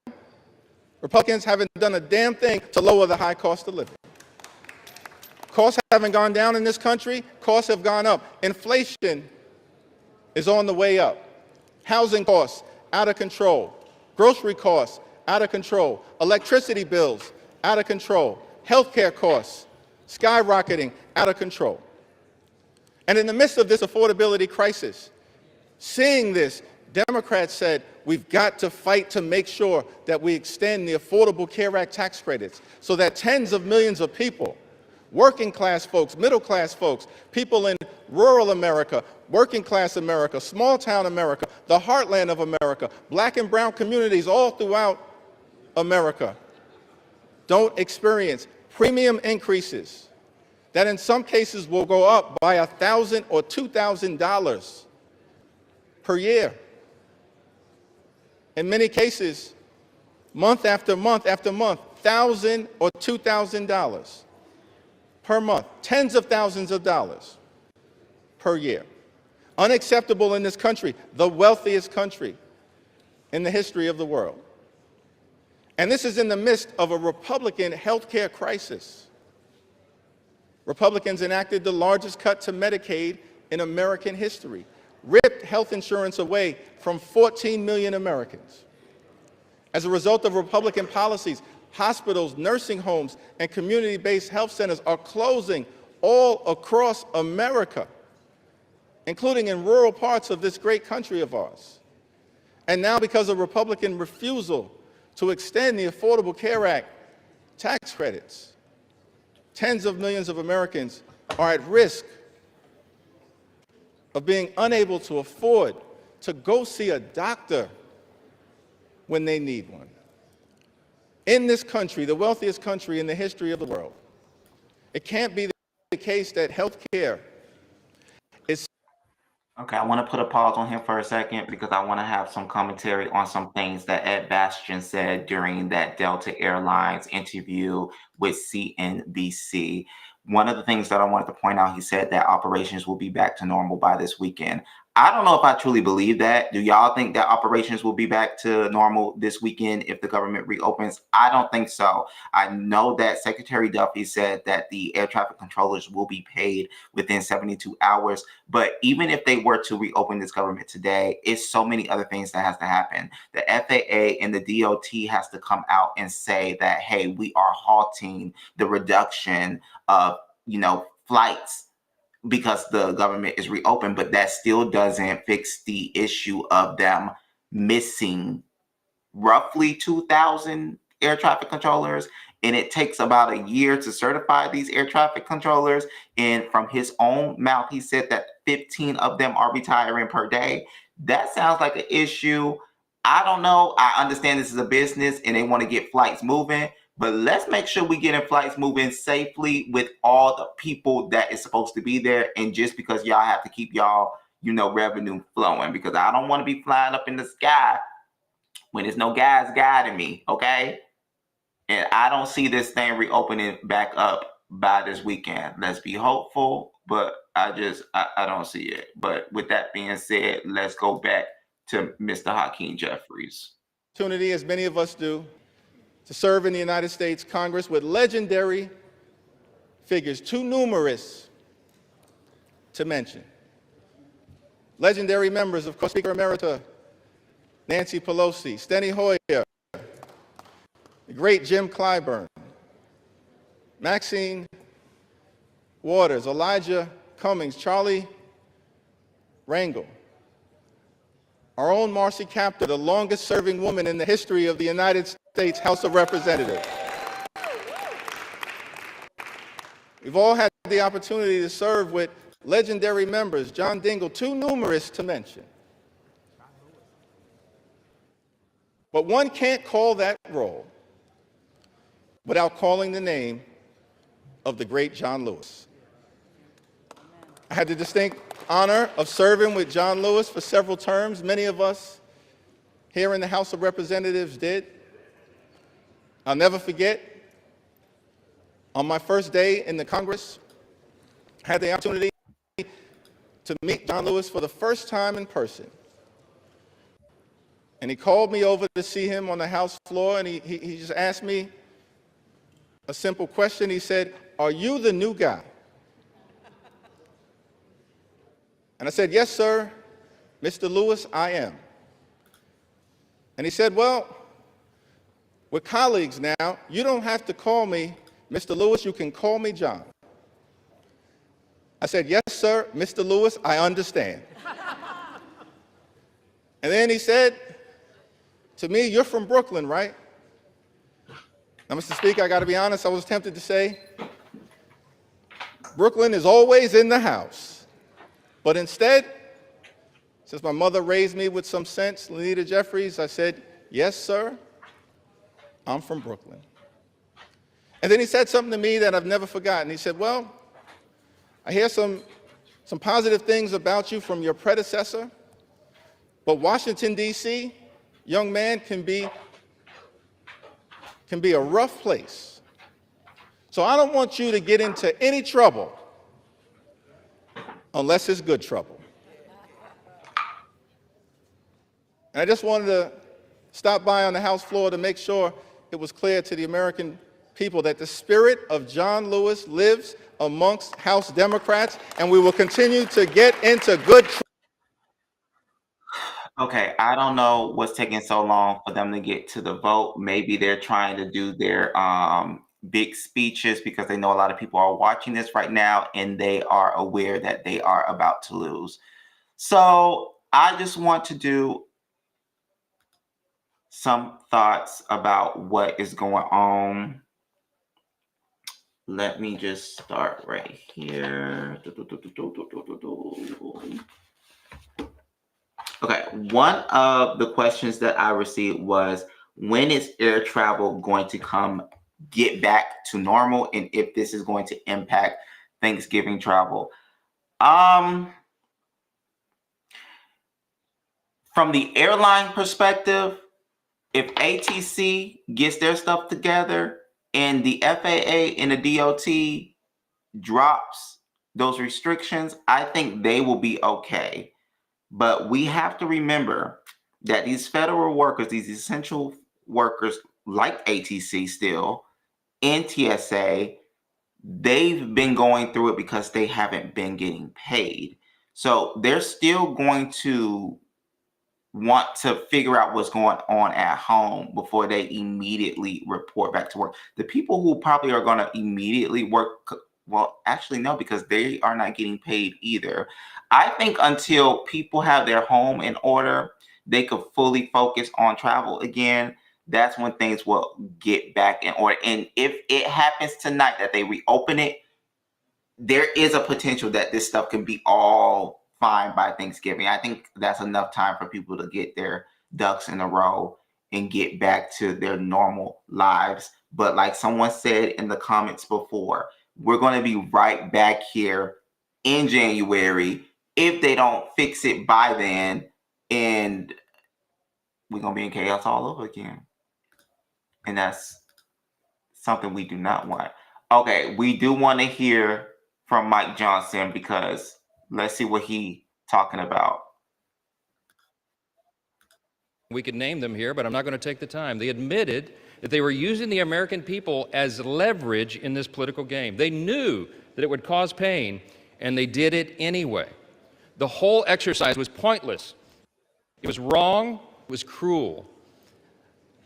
Republicans haven't done a damn thing to lower the high cost of living. Costs haven't gone down in this country. Costs have gone up. Inflation is on the way up. Housing costs out of control. Grocery costs out of control. Electricity bills out of control. Healthcare costs skyrocketing out of control. And in the midst of this affordability crisis, seeing this, Democrats said, we've got to fight to make sure that we extend the Affordable Care Act tax credits so that tens of millions of people, working class folks, middle class folks, people in rural America, working class America, small town America, the heartland of America, black and brown communities all throughout America, don't experience premium increases that in some cases will go up by $1,000 or $2,000 per year. In many cases, month after month after month, $1,000 or $2,000 per month, tens of thousands of dollars per year. Unacceptable in this country, the wealthiest country in the history of the world. And this is in the midst of a Republican health care crisis. Republicans enacted the largest cut to Medicaid in American history, ripped health insurance away from 14 million Americans. As a result of Republican policies, hospitals, nursing homes, and community-based health centers are closing all across America, including in rural parts of this great country of ours. And now, because of Republican refusal to extend the Affordable Care Act tax credits, tens of millions of Americans are at risk of being unable to afford to go see a doctor when they need one. In this country, the wealthiest country in the history of the world, it can't be the case that health care is Okay, I want to put a pause on him for a second because I want to have some commentary on some things that Ed Bastian said during that Delta Airlines interview with CNBC. One of the things that I wanted to point out, he said that operations will be back to normal by this weekend. I don't know if I truly believe that. Do y'all think that operations will be back to normal this weekend if the government reopens? I don't think so. I know that Secretary Duffy said that the air traffic controllers will be paid within 72 hours. But even if they were to reopen this government today, it's so many other things that has to happen. The FAA and the DOT has to come out and say that, hey, we are halting the reduction of, flights because the government is reopened, but that still doesn't fix the issue of them missing roughly 2,000 air traffic controllers, and it takes about a year to certify these air traffic controllers. And from his own mouth, he said that 15 of them are retiring per day. That sounds like an issue. I don't know. I understand this is a business and they want to get flights moving, but let's make sure we get flights moving safely with all the people that is supposed to be there. And just because y'all have to keep y'all, revenue flowing, because I don't want to be flying up in the sky when there's no guys guiding me, okay? And I don't see this thing reopening back up by this weekend. Let's be hopeful, but I don't see it. But with that being said, let's go back to Mr. Hakeem Jeffries. Opportunity, as many of us do, to serve in the United States Congress with legendary figures, too numerous to mention. Legendary members, of course, Speaker Emerita Nancy Pelosi, Steny Hoyer, the great Jim Clyburn, Maxine Waters, Elijah Cummings, Charlie Rangel, our own Marcy Kaptur, the longest-serving woman in the history of the United States House of Representatives. We've all had the opportunity to serve with legendary members, John Dingell, too numerous to mention. But one can't call that role without calling the name of the great John Lewis. I had the distinct honor of serving with John Lewis for several terms. Many of us here in the House of Representatives did. I'll never forget, on my first day in the Congress, I had the opportunity to meet John Lewis for the first time in person. And he called me over to see him on the House floor, and he just asked me a simple question. He said, "Are you the new guy?" And I said, "Yes, sir, Mr. Lewis, I am." And he said, "Well, we're colleagues now. You don't have to call me Mr. Lewis. You can call me John." I said, "Yes, sir, Mr. Lewis, I understand." And then he said to me, "You're from Brooklyn, right?" Now, Mr. Speaker, I got to be honest, I was tempted to say, Brooklyn is always in the house. But instead, since my mother raised me with some sense, Lenita Jeffries, I said, "Yes, sir, I'm from Brooklyn." And then he said something to me that I've never forgotten. He said, "Well, I hear some positive things about you from your predecessor, but Washington, D.C., young man, can be a rough place. So I don't want you to get into any trouble unless it's good trouble." And I just wanted to stop by on the House floor to make sure it was clear to the American people that the spirit of John Lewis lives amongst House Democrats, and we will continue to get into good trouble. Okay, I don't know what's taking so long for them to get to the vote. Maybe they're trying to do their big speeches because they know a lot of people are watching this right now and they are aware that they are about to lose. So I just want to do some thoughts about what is going on. Let me just start right here. Okay, one of the questions that I received was, when is air travel going to get back to normal, and if this is going to impact Thanksgiving travel? from the airline perspective, if ATC gets their stuff together and the FAA and the DOT drops those restrictions, I think they will be okay. But we have to remember that these federal workers, these essential workers like ATC still, and TSA, they've been going through it because they haven't been getting paid. So they're still going to want to figure out what's going on at home before they immediately report back to work. The people who probably are going to immediately work, well, actually, no, because they are not getting paid either. I think until people have their home in order, they could fully focus on travel again. That's when things will get back in order. And if it happens tonight that they reopen it, there is a potential that this stuff can be all fine by Thanksgiving. I think that's enough time for people to get their ducks in a row and get back to their normal lives. But like someone said in the comments before, we're going to be right back here in January if they don't fix it by then, and we're going to be in chaos all over again. And that's something we do not want. Okay, we do want to hear from Mike Johnson because let's see what he's talking about. We could name them here, but I'm not going to take the time. They admitted that they were using the American people as leverage in this political game. They knew that it would cause pain, and they did it anyway. The whole exercise was pointless. It was wrong. It was cruel.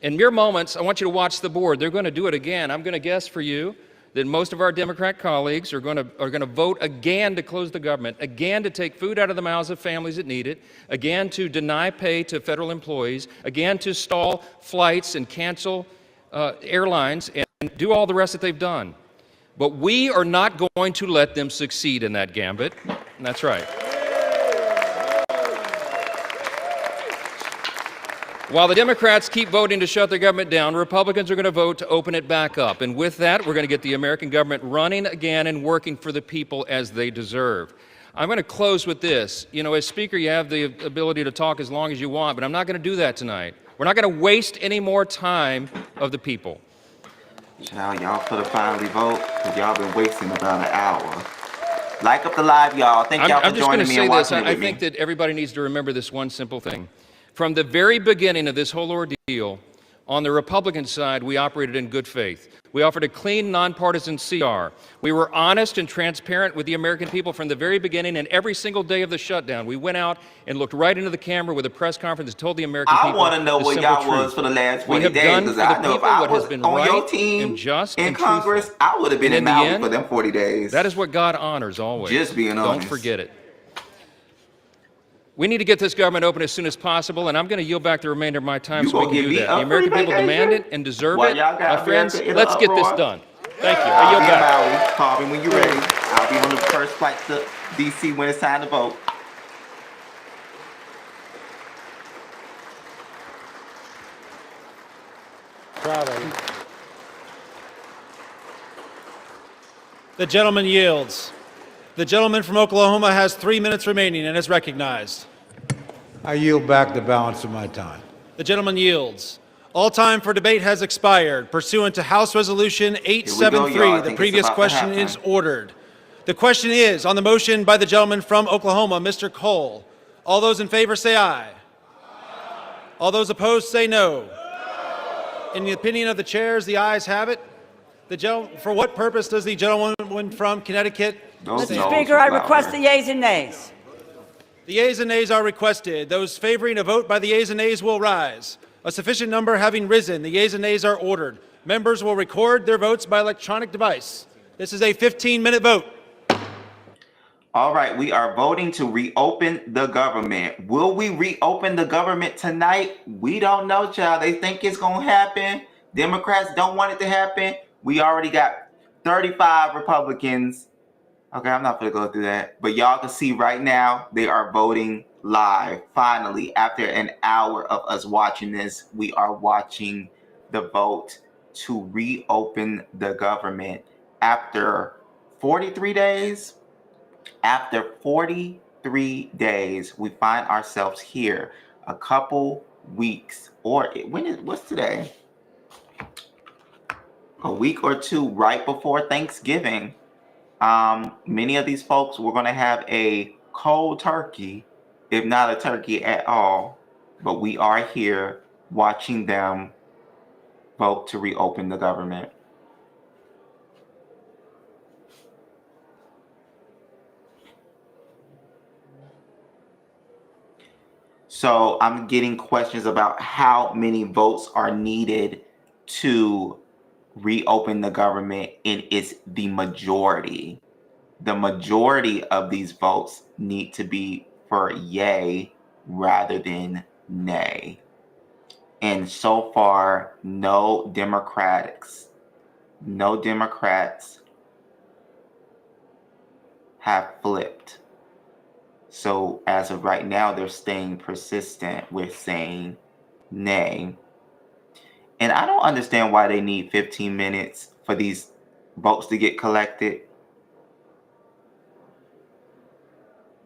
In mere moments, I want you to watch the board. They're going to do it again. I'm going to guess for you that most of our Democrat colleagues are going to vote again to close the government, again to take food out of the mouths of families that need it, again to deny pay to federal employees, again to stall flights and cancel airlines and do all the rest that they've done. But we are not going to let them succeed in that gambit. And that's right. While the Democrats keep voting to shut their government down, Republicans are going to vote to open it back up. And with that, we're going to get the American government running again and working for the people as they deserve. I'm going to close with this. You know, as Speaker, you have the ability to talk as long as you want, but I'm not going to do that tonight. We're not going to waste any more time of the people. Child, y'all could have finally vote because y'all been wasting about an hour. Like up the live, y'all. Thank y'all for joining me and watching it with me. I think that everybody needs to remember this one simple thing. From the very beginning of this whole ordeal, on the Republican side, we operated in good faith. We offered a clean, nonpartisan CR. We were honest and transparent with the American people from the very beginning, and every single day of the shutdown, we went out and looked right into the camera with a press conference and told the American people I want to know the what simple y'all truth. was for the last 20 We have days done because for I the know if people I what was has been on your right team and just in and Congress, truthful. I would have been And in the Maui end, for them 40 days. that is what God honors always. Just being honest. Don't forget it. We need to get this government open as soon as possible, and I'm going to yield back the remainder of my time You so we gonna can give do me that. a The American free people demand vacation? it and deserve While it. y'all got My friends, America in let's an get this uproar. done. Thank you. I I'll yield be in back. Maui. Call me when you're ready. I'll be on the first flight to D.C. when it's time to vote. The gentleman yields. The gentleman from Oklahoma has 3 minutes remaining and is recognized. I yield back the balance of my time. The gentleman yields. All time for debate has expired. Pursuant to House Resolution y'all. 873, I the think previous it's about to question happen. is ordered. The question is on the motion by the gentleman from Oklahoma, Mr. Cole. All those in favor say aye. All those opposed say no. In the opinion of the chairs, the ayes have it. For what purpose does the gentleman from Connecticut? Mr. Speaker, I request the yeas and nays. The yeas and nays are requested. Those favoring a vote by the yeas and nays will rise. A sufficient number having risen, the yeas and nays are ordered. Members will record their votes by electronic device. This is a 15-minute vote. All right, we are voting to reopen the government. Will we reopen the government tonight? We don't know, child. They think it's going to happen. Democrats don't want it to happen. We already got 35 Republicans. Okay, I'm not going to go through that. But y'all can see right now, they are voting live. Finally, after an hour of us watching this, we are watching the vote to reopen the government after 43 days. After 43 days, we find ourselves here. a couple weeks, or what's today? A week or two right before Thanksgiving. Many of these folks were going to have a cold turkey, if not a turkey at all. But we are here watching them vote to reopen the government. So I'm getting questions about how many votes are needed to reopen the government, and it's the majority. The majority of these votes need to be for yay rather than nay. And so far, no Democrats have flipped. So as of right now, they're staying persistent with saying nay. And I don't understand why they need 15 minutes for these votes to get collected,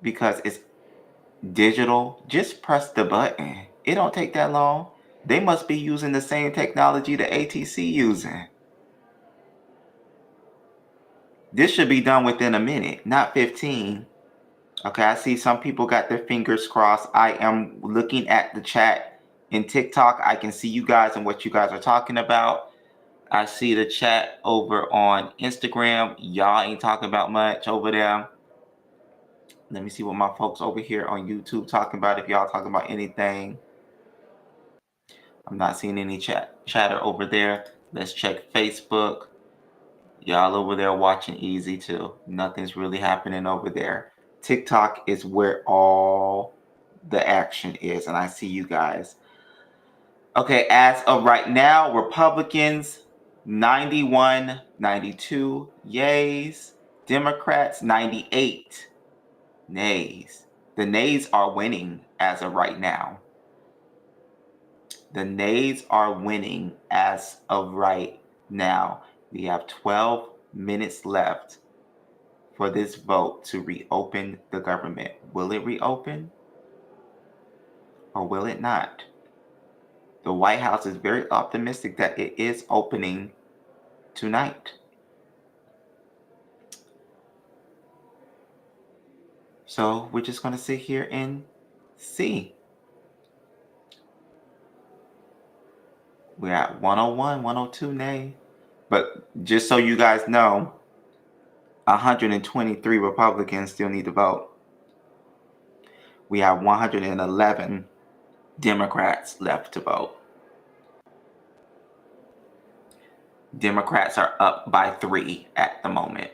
because it's digital. Just press the button. It don't take that long. They must be using the same technology the ATC using. This should be done within a minute, not 15. Okay, I see some people got their fingers crossed. I am looking at the chat in TikTok. I can see you guys and what you guys are talking about. I see the chat over on Instagram. Y'all ain't talking about much over there. Let me see what my folks over here on YouTube talking about, if y'all talking about anything. I'm not seeing any chatter over there. Let's check Facebook. Y'all over there watching easy too. Nothing's really happening over there. TikTok is where all the action is, and I see you guys. Okay, as of right now, Republicans 91, 92 yays, Democrats 98 nays. The nays are winning as of right now. The nays are winning as of right now. We have 12 minutes left for this vote to reopen the government. Will it reopen or will it not? The White House is very optimistic that it is opening tonight. So we're just going to sit here and see. We're at 101, 102 nay. But just so you guys know, 123 Republicans still need to vote. We have 111 Democrats left to vote. Democrats are up by 3 at the moment.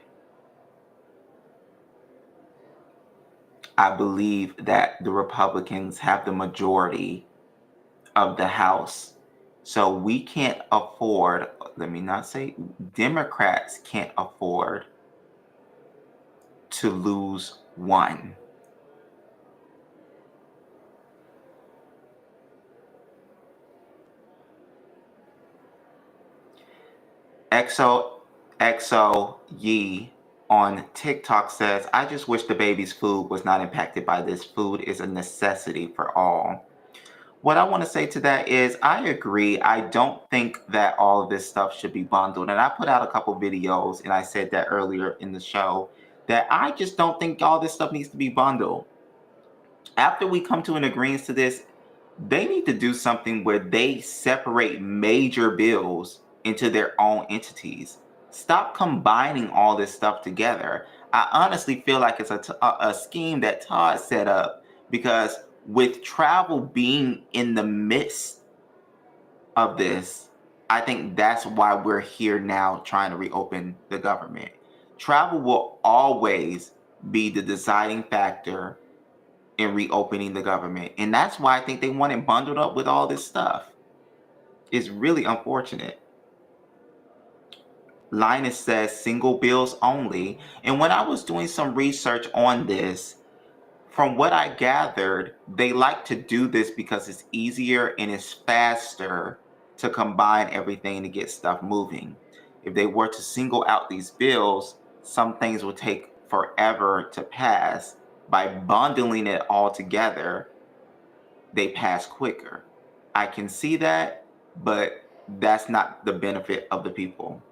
I believe that the Republicans have the majority of the House. So we can't afford, let me not say, Democrats can't afford to lose one. XO Yee on TikTok says, I just wish the baby's food was not impacted by this. Food is a necessity for all. What I want to say to that is, I agree. I don't think that all of this stuff should be bundled. And I put out a couple videos, and I said that earlier in the show, that I just don't think all this stuff needs to be bundled. After we come to an agreement to this, they need to do something where they separate major bills into their own entities. Stop combining all this stuff together. I honestly feel like it's a scheme that Todd set up, because with travel being in the midst of this, I think that's why we're here now trying to reopen the government. Travel will always be the deciding factor in reopening the government. And that's why I think they want it bundled up with all this stuff. It's really unfortunate. Linus says single bills only. And when I was doing some research on this, from what I gathered, they like to do this because it's easier and it's faster to combine everything to get stuff moving. If they were to single out these bills, some things will take forever to pass. By bundling it all together, they pass quicker. I can see that, but that's not the benefit of the people.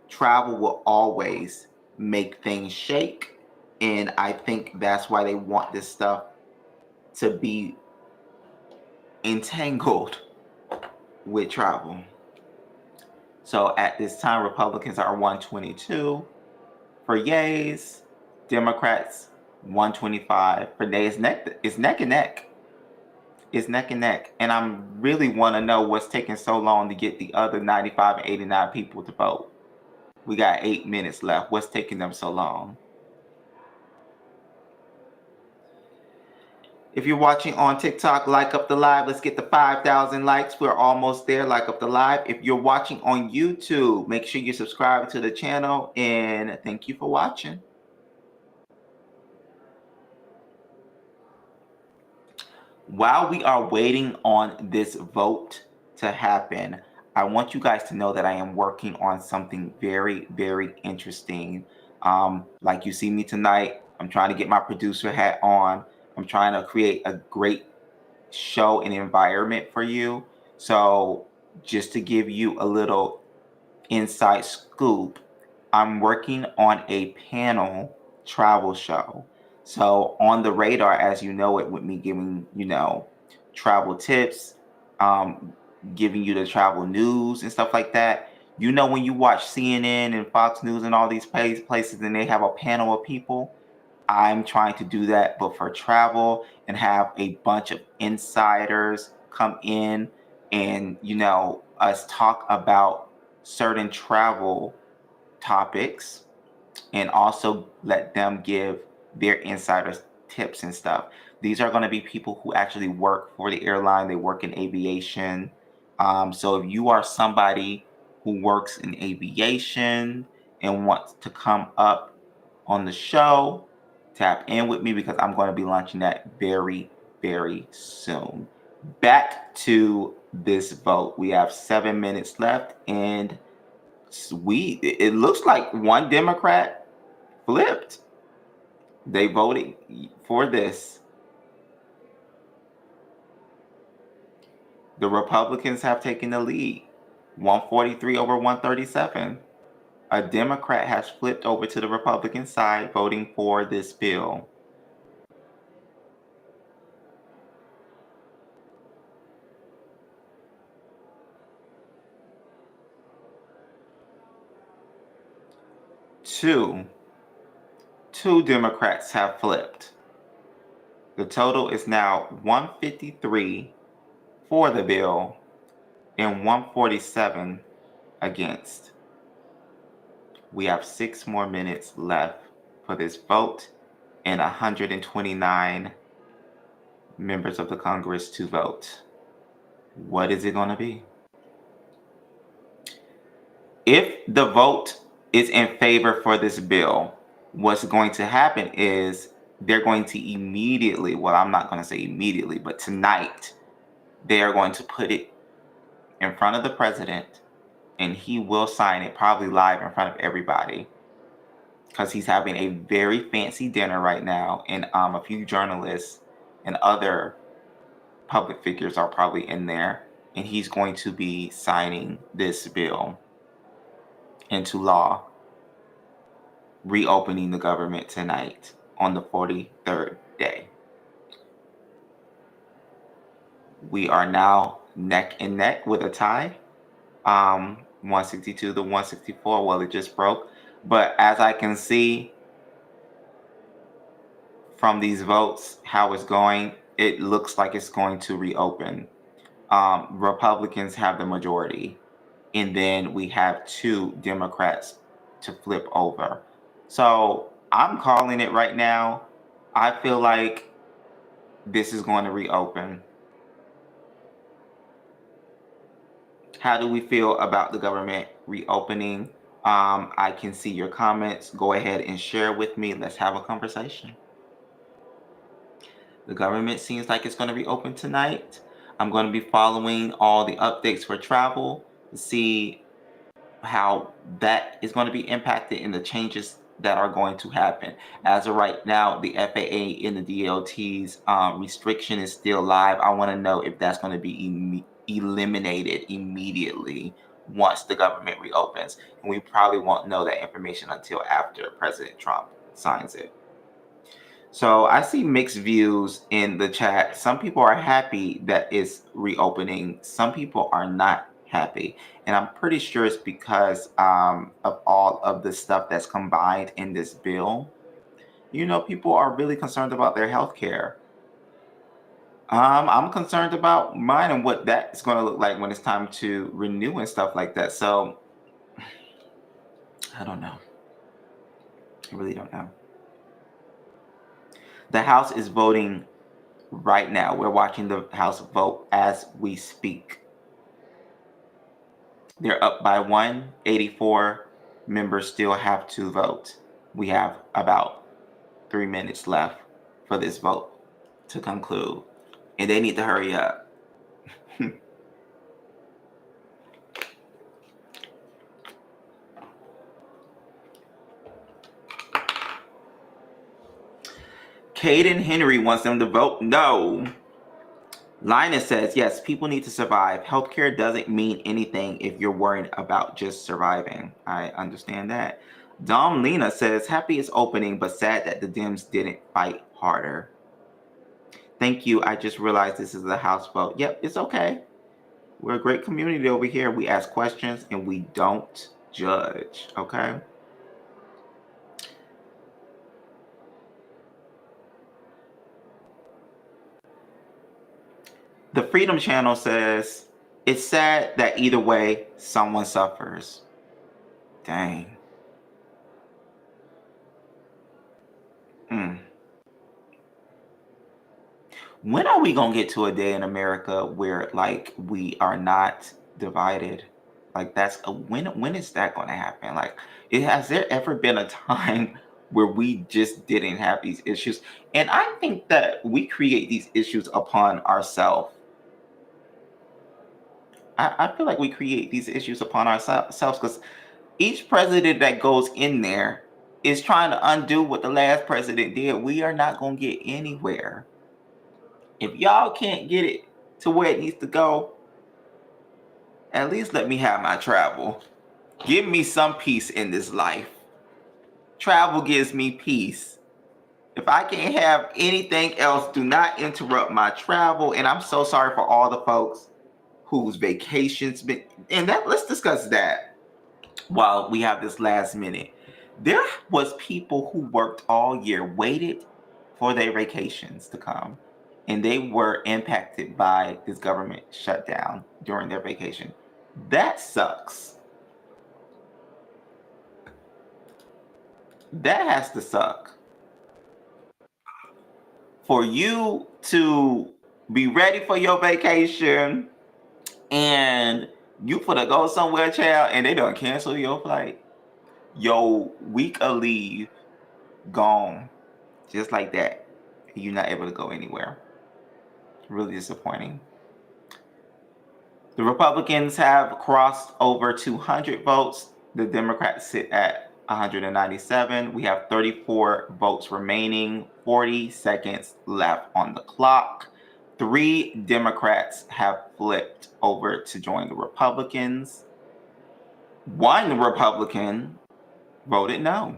Travel will always make things shake, and I think that's why they want this stuff to be entangled with travel. So at this time, Republicans are 122 for yays, Democrats 125 for nays. It's neck and neck. It's neck and neck. And I really want to know what's taking so long to get the other 95 and 89 people to vote. We got 8 minutes left. What's taking them so long? If you're watching on TikTok, like up the live. Let's get the 5,000 likes. We're almost there. Like up the live. If you're watching on YouTube, make sure you subscribe to the channel. And thank you for watching. While we are waiting on this vote to happen, I want you guys to know that I am working on something very, very interesting. Like you see me tonight, I'm trying to get my producer hat on. I'm trying to create a great show and environment for you. So just to give you a little inside scoop, I'm working on a panel travel show. So on the radar, as you know it, with me giving, travel tips, giving you the travel news and stuff like that. When you watch CNN and Fox News and all these places and they have a panel of people, I'm trying to do that, but for travel, and have a bunch of insiders come in and, us talk about certain travel topics, and also let them give their insiders tips and stuff. These are going to be people who actually work for the airline. They work in aviation. So if you are somebody who works in aviation and wants to come up on the show, tap in with me, because I'm going to be launching that very, very soon. Back to this vote. We have 7 minutes left, and it looks like one Democrat flipped. They voted for this. The Republicans have taken the lead, 143 over 137. A Democrat has flipped over to the Republican side, voting for this bill. Two Democrats have flipped. The total is now 153 for the bill and 147 against. We have 6 more minutes left for this vote and 129 members of the Congress to vote. What is it going to be? If the vote is in favor for this bill, what's going to happen is they're going to immediately, well, I'm not going to say immediately, but tonight, they are going to put it in front of the president, and he will sign it probably live in front of everybody, because he's having a very fancy dinner right now, and a few journalists and other public figures are probably in there, and he's going to be signing this bill into law, reopening the government tonight on the 43rd day. We are now neck and neck with a tie, 162 to 164. Well, it just broke. But as I can see from these votes, how it's going, it looks like it's going to reopen. Republicans have the majority, and then we have 2 Democrats to flip over. So I'm calling it right now. I feel like this is going to reopen. How do we feel about the government reopening? I can see your comments. Go ahead and share with me. Let's have a conversation. The government seems like it's going to reopen tonight. I'm going to be following all the updates for travel to see how that is going to be impacted and the changes that are going to happen. As of right now, the FAA and the DOT's restriction is still live. I want to know if that's going to be eliminated immediately once the government reopens. And we probably won't know that information until after President Trump signs it. So I see mixed views in the chat. Some people are happy that it's reopening. Some people are not happy. And I'm pretty sure it's because of all of the stuff that's combined in this bill. You know, people are really concerned about their health care. I'm concerned about mine and what that's going to look like when it's time to renew and stuff like that. So I don't know. I really don't know. The House is voting right now. We're watching the House vote as we speak. They're up by 1. 84 members still have to vote. We have about 3 minutes left for this vote to conclude. And they need to hurry up. Caden Henry wants them to vote no. Linus says, yes, people need to survive. Healthcare doesn't mean anything if you're worried about just surviving. I understand that. Dom Lena says, happy it's opening, but sad that the Dems didn't fight harder. Thank you. I just realized this is a House vote. Yep, it's okay. We're a great community over here. We ask questions and we don't judge, okay? The Freedom Channel says, it's sad that either way, someone suffers. Dang. When are we gonna get to a day in America where like we are not divided? Like that's a when is that gonna happen? Like has there ever been a time where we just didn't have these issues? And I think that we create these issues upon ourselves. I feel like we create these issues upon ourselves because each president that goes in there is trying to undo what the last president did. We are not gonna get anywhere. If y'all can't get it to where it needs to go, at least let me have my travel. Give me some peace in this life. Travel gives me peace. If I can't have anything else, do not interrupt my travel. And I'm so sorry for all the folks whose vacations been. And that let's discuss that while we have this last minute. There was people who worked all year, waited for their vacations to come, and they were impacted by this government shutdown during their vacation. That sucks. That has to suck. For you to be ready for your vacation and you put to go somewhere, child, and they don't cancel your flight. Your week of leave gone. Just like that. You're not able to go anywhere. Really disappointing. The Republicans have crossed over 200 votes. The Democrats sit at 197. We have 34 votes remaining, 40 seconds left on the clock. 3 Democrats have flipped over to join the Republicans. 1 Republican voted no.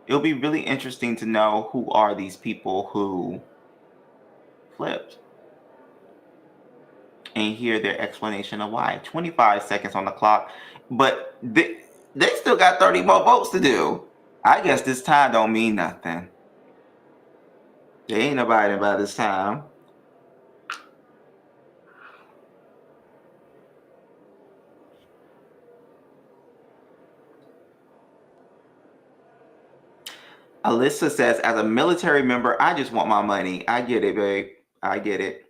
It'll be really interesting to know who are these people who flipped and hear their explanation of why. 25 seconds on the clock, but they still got 30 more votes to do. I guess this time don't mean nothing. There ain't nobody by this time. Alyssa says, as a military member, I just want my money. I get it, babe. I get it.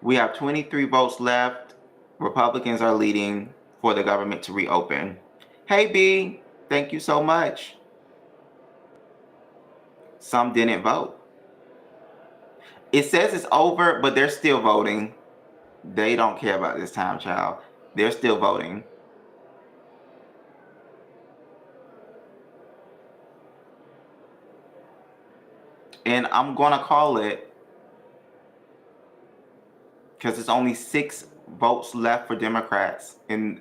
We have 23 votes left. Republicans are leading for the government to reopen. Hey, B, thank you so much. Some didn't vote. It says it's over, but they're still voting. They don't care about this time, child. They're still voting. And I'm going to call it, because it's only 6 votes left for Democrats, and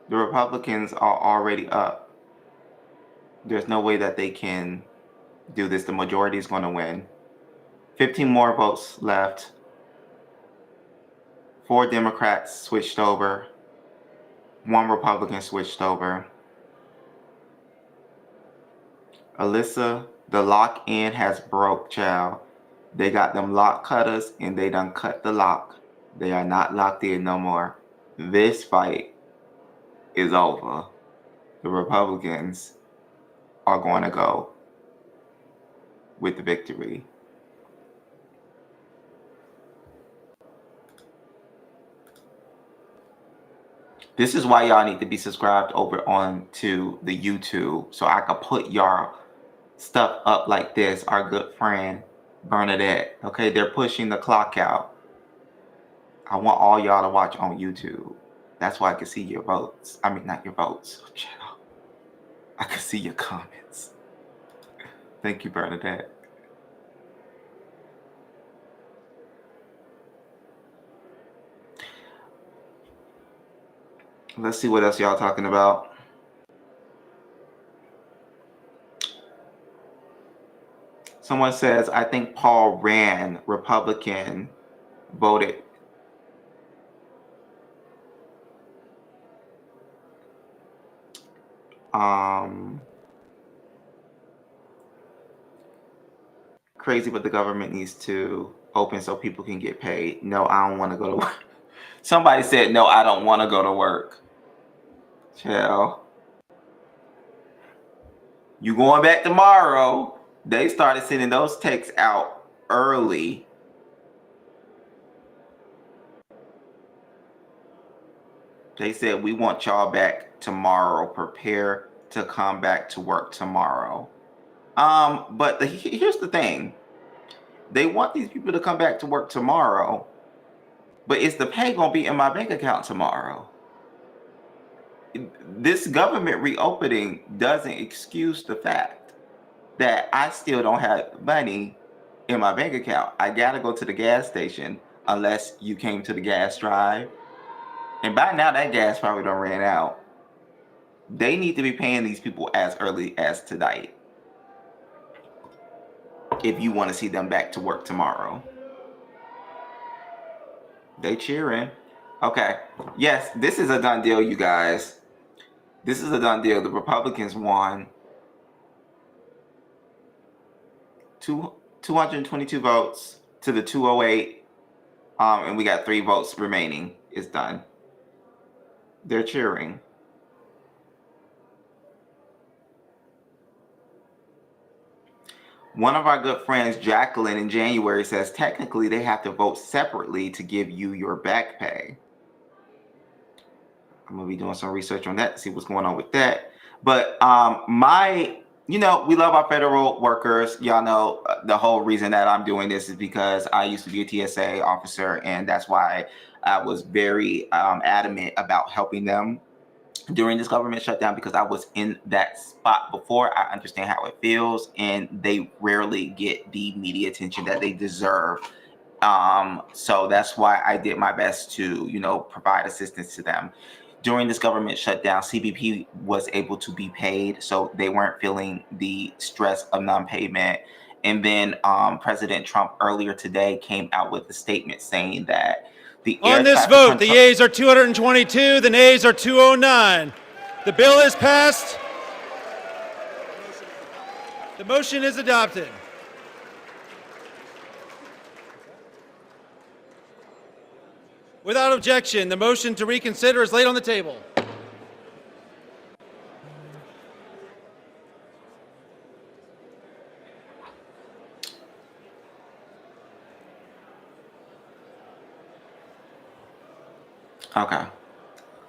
the Republicans are already up. There's no way that they can do this. The majority is going to win. 15 more votes left. 4 Democrats switched over. 1 Republican switched over. Alyssa, the lock-in has broke, child. They got them lock cutters and they done cut the lock. They are not locked in no more. This fight is over. The Republicans are going to go with the victory. This is why y'all need to be subscribed over on to the YouTube, so I can put y'all stuff up like this. Our good friend Bernadette. Okay, they're pushing the clock out. I want all y'all to watch on YouTube. That's why I can see your votes. I mean, not your votes. I can see your comments. Thank you, Bernadette. Let's see what else y'all talking about. Someone says, I think Paul Rand, Republican, voted. Crazy, but the government needs to open so people can get paid. No, I don't want to go to work. Somebody said, no, I don't want to go to work. Chill. You going back tomorrow? They started sending those texts out early. They said, we want y'all back tomorrow. Prepare to come back to work tomorrow. But here's the thing. They want these people to come back to work tomorrow, but is the pay going to be in my bank account tomorrow? This government reopening doesn't excuse the fact that I still don't have money in my bank account. I got to go to the gas station unless you came to the gas drive. And by now, that gas probably done ran out. They need to be paying these people as early as tonight if you want to see them back to work tomorrow. They cheering. Okay. Yes, this is a done deal, you guys. This is a done deal. The Republicans won 222 votes to the 208. And we got 3 votes remaining. It's done. They're cheering. One of our good friends, Jacqueline, in January says, technically they have to vote separately to give you your back pay. I'm going to be doing some research on that to see what's going on with that. But we love our federal workers. Y'all know the whole reason that I'm doing this is because I used to be a TSA officer, and that's why I was very adamant about helping them during this government shutdown, because I was in that spot before. I understand how it feels, and they rarely get the media attention that they deserve. So that's why I did my best to, provide assistance to them. During this government shutdown, CBP was able to be paid, so they weren't feeling the stress of non-payment. And then President Trump earlier today came out with a statement saying that on this vote, the yeas are 222, the nays are 209. The bill is passed. The motion is adopted. Without objection, the motion to reconsider is laid on the table. Okay.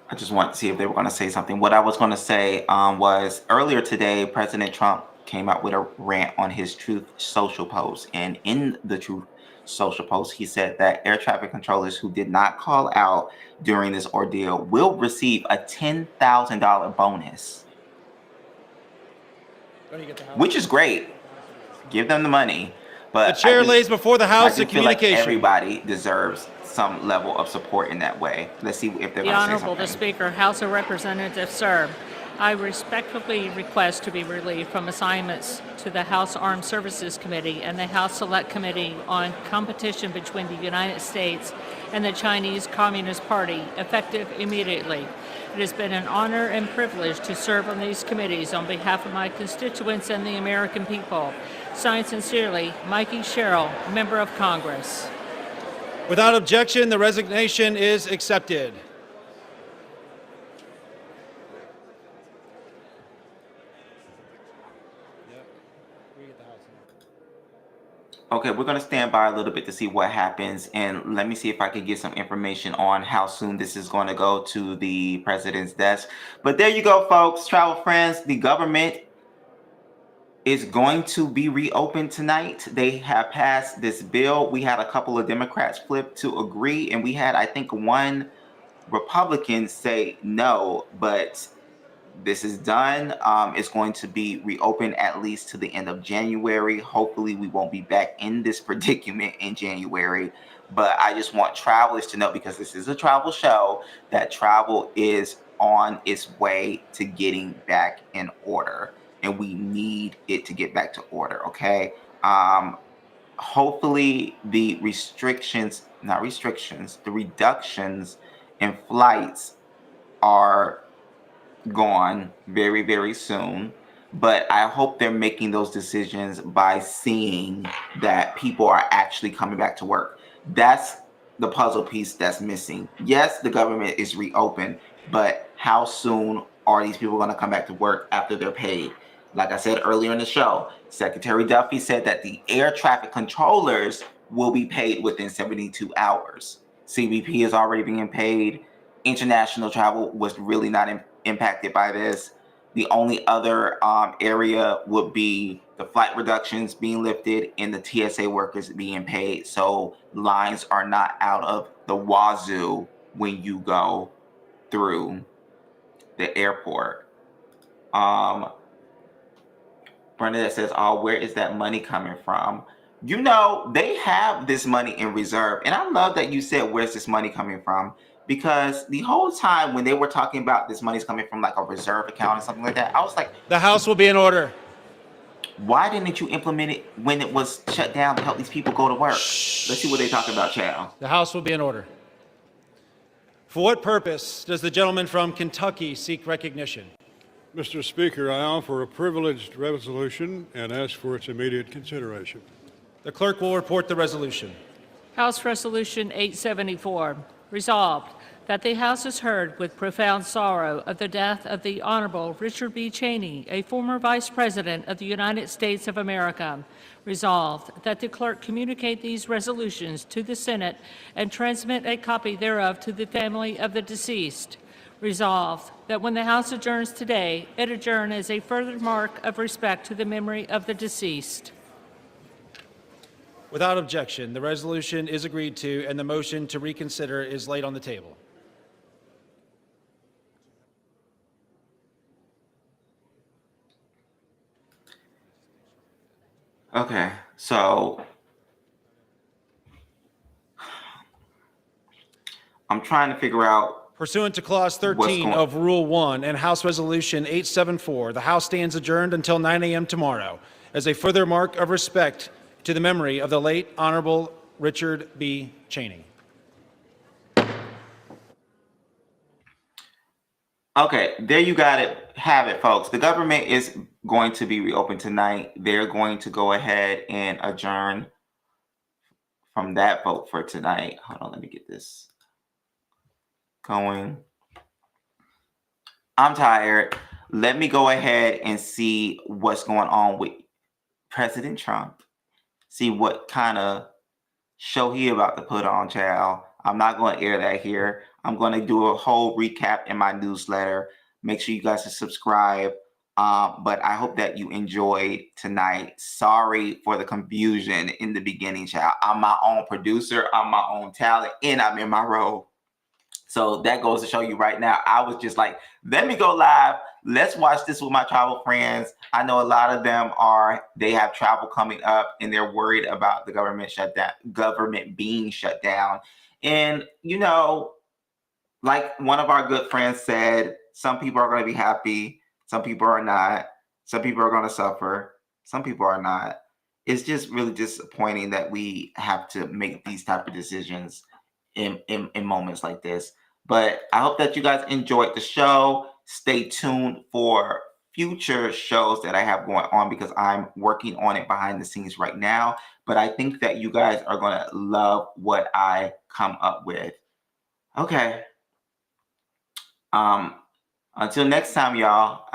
I just want to see if they were going to say something. What I was going to say was earlier today, President Trump came out with a rant on his Truth Social post. And in the Truth Social post, he said that air traffic controllers who did not call out during this ordeal will receive a $10,000 bonus, which is great. Give them the money. But The chair lays before the House I a do feel like communication. everybody deserves some level of support in that way. Let's see if they're The going to say Honorable, the something. Speaker, House of Representatives, sir. I respectfully request to be relieved from assignments to the House Armed Services Committee and the House Select Committee on Competition between the United States and the Chinese Communist Party, effective immediately. It has been an honor and privilege to serve on these committees on behalf of my constituents and the American people. Signed sincerely, Mikey Sherrill, Member of Congress. Without objection, the resignation is accepted. Okay, we're going to stand by a little bit to see what happens, and let me see if I can get some information on how soon this is going to go to the president's desk. But there you go, folks, travel friends. The government is going to be reopened tonight. They have passed this bill. We had a couple of Democrats flip to agree, and we had, I think, one Republican say no, but this is done. It's going to be reopened at least to the end of January. Hopefully, we won't be back in this predicament in January. But I just want travelers to know, because this is a travel show, that travel is on its way to getting back in order. And we need it to get back to order, okay? Hopefully, the the reductions in flights are gone very, very soon. But I hope they're making those decisions by seeing that people are actually coming back to work. That's the puzzle piece that's missing. Yes, the government is reopened, but how soon are these people going to come back to work after they're paid? Like I said earlier in the show, Secretary Duffy said that the air traffic controllers will be paid within 72 hours. CBP is already being paid. International travel was really not impacted by this. The only other area would be the flight reductions being lifted and the TSA workers being paid. So lines are not out of the wazoo when you go through the airport. Bernadette says, oh, where is that money coming from? You know, they have this money in reserve. And I love that you said, where's this money coming from? Because the whole time when they were talking about this money's coming from like a reserve account or something like that, I was like, The House will be in order. why didn't you implement it when it was shut down to help these people go to work? Let's see what they talk about, Chow. The House will be in order. For what purpose does the gentleman from Kentucky seek recognition? Mr. Speaker, I offer a privileged resolution and ask for its immediate consideration. The clerk will report the resolution. House Resolution 874, resolved that the House has heard with profound sorrow of the death of the Honorable Richard B. Cheney, a former Vice President of the United States of America. Resolved that the clerk communicate these resolutions to the Senate and transmit a copy thereof to the family of the deceased. Resolved that when the House adjourns today, it adjourn as a further mark of respect to the memory of the deceased. Without objection, the resolution is agreed to and the motion to reconsider is laid on the table. Okay, so I'm trying to figure out. Pursuant to Clause 13 of Rule 1 and House Resolution 874, the House stands adjourned until 9 a.m. tomorrow as a further mark of respect to the memory of the late Honorable Richard B. Cheney. Okay, there you got it. Have it, folks. The government is going to be reopened tonight. They're going to go ahead and adjourn from that vote for tonight. Hold on, let me get this going. I'm tired. Let me go ahead and see what's going on with President Trump. See what kind of show he about to put on, child. I'm not going to air that here. I'm going to do a whole recap in my newsletter. Make sure you guys subscribe. But I hope that you enjoyed tonight. Sorry for the confusion in the beginning, child. I'm my own producer, I'm my own talent, and I'm in my role. So that goes to show you right now, I was just like, let me go live. Let's watch this with my travel friends. I know a lot of them they have travel coming up and they're worried about the government being shut down. And, like one of our good friends said, some people are going to be happy. Some people are not. Some people are going to suffer. Some people are not. It's just really disappointing that we have to make these type of decisions in moments like this. But I hope that you guys enjoyed the show. Stay tuned for future shows that I have going on because I'm working on it behind the scenes right now. But I think that you guys are going to love what I come up with. Okay. Until next time, y'all.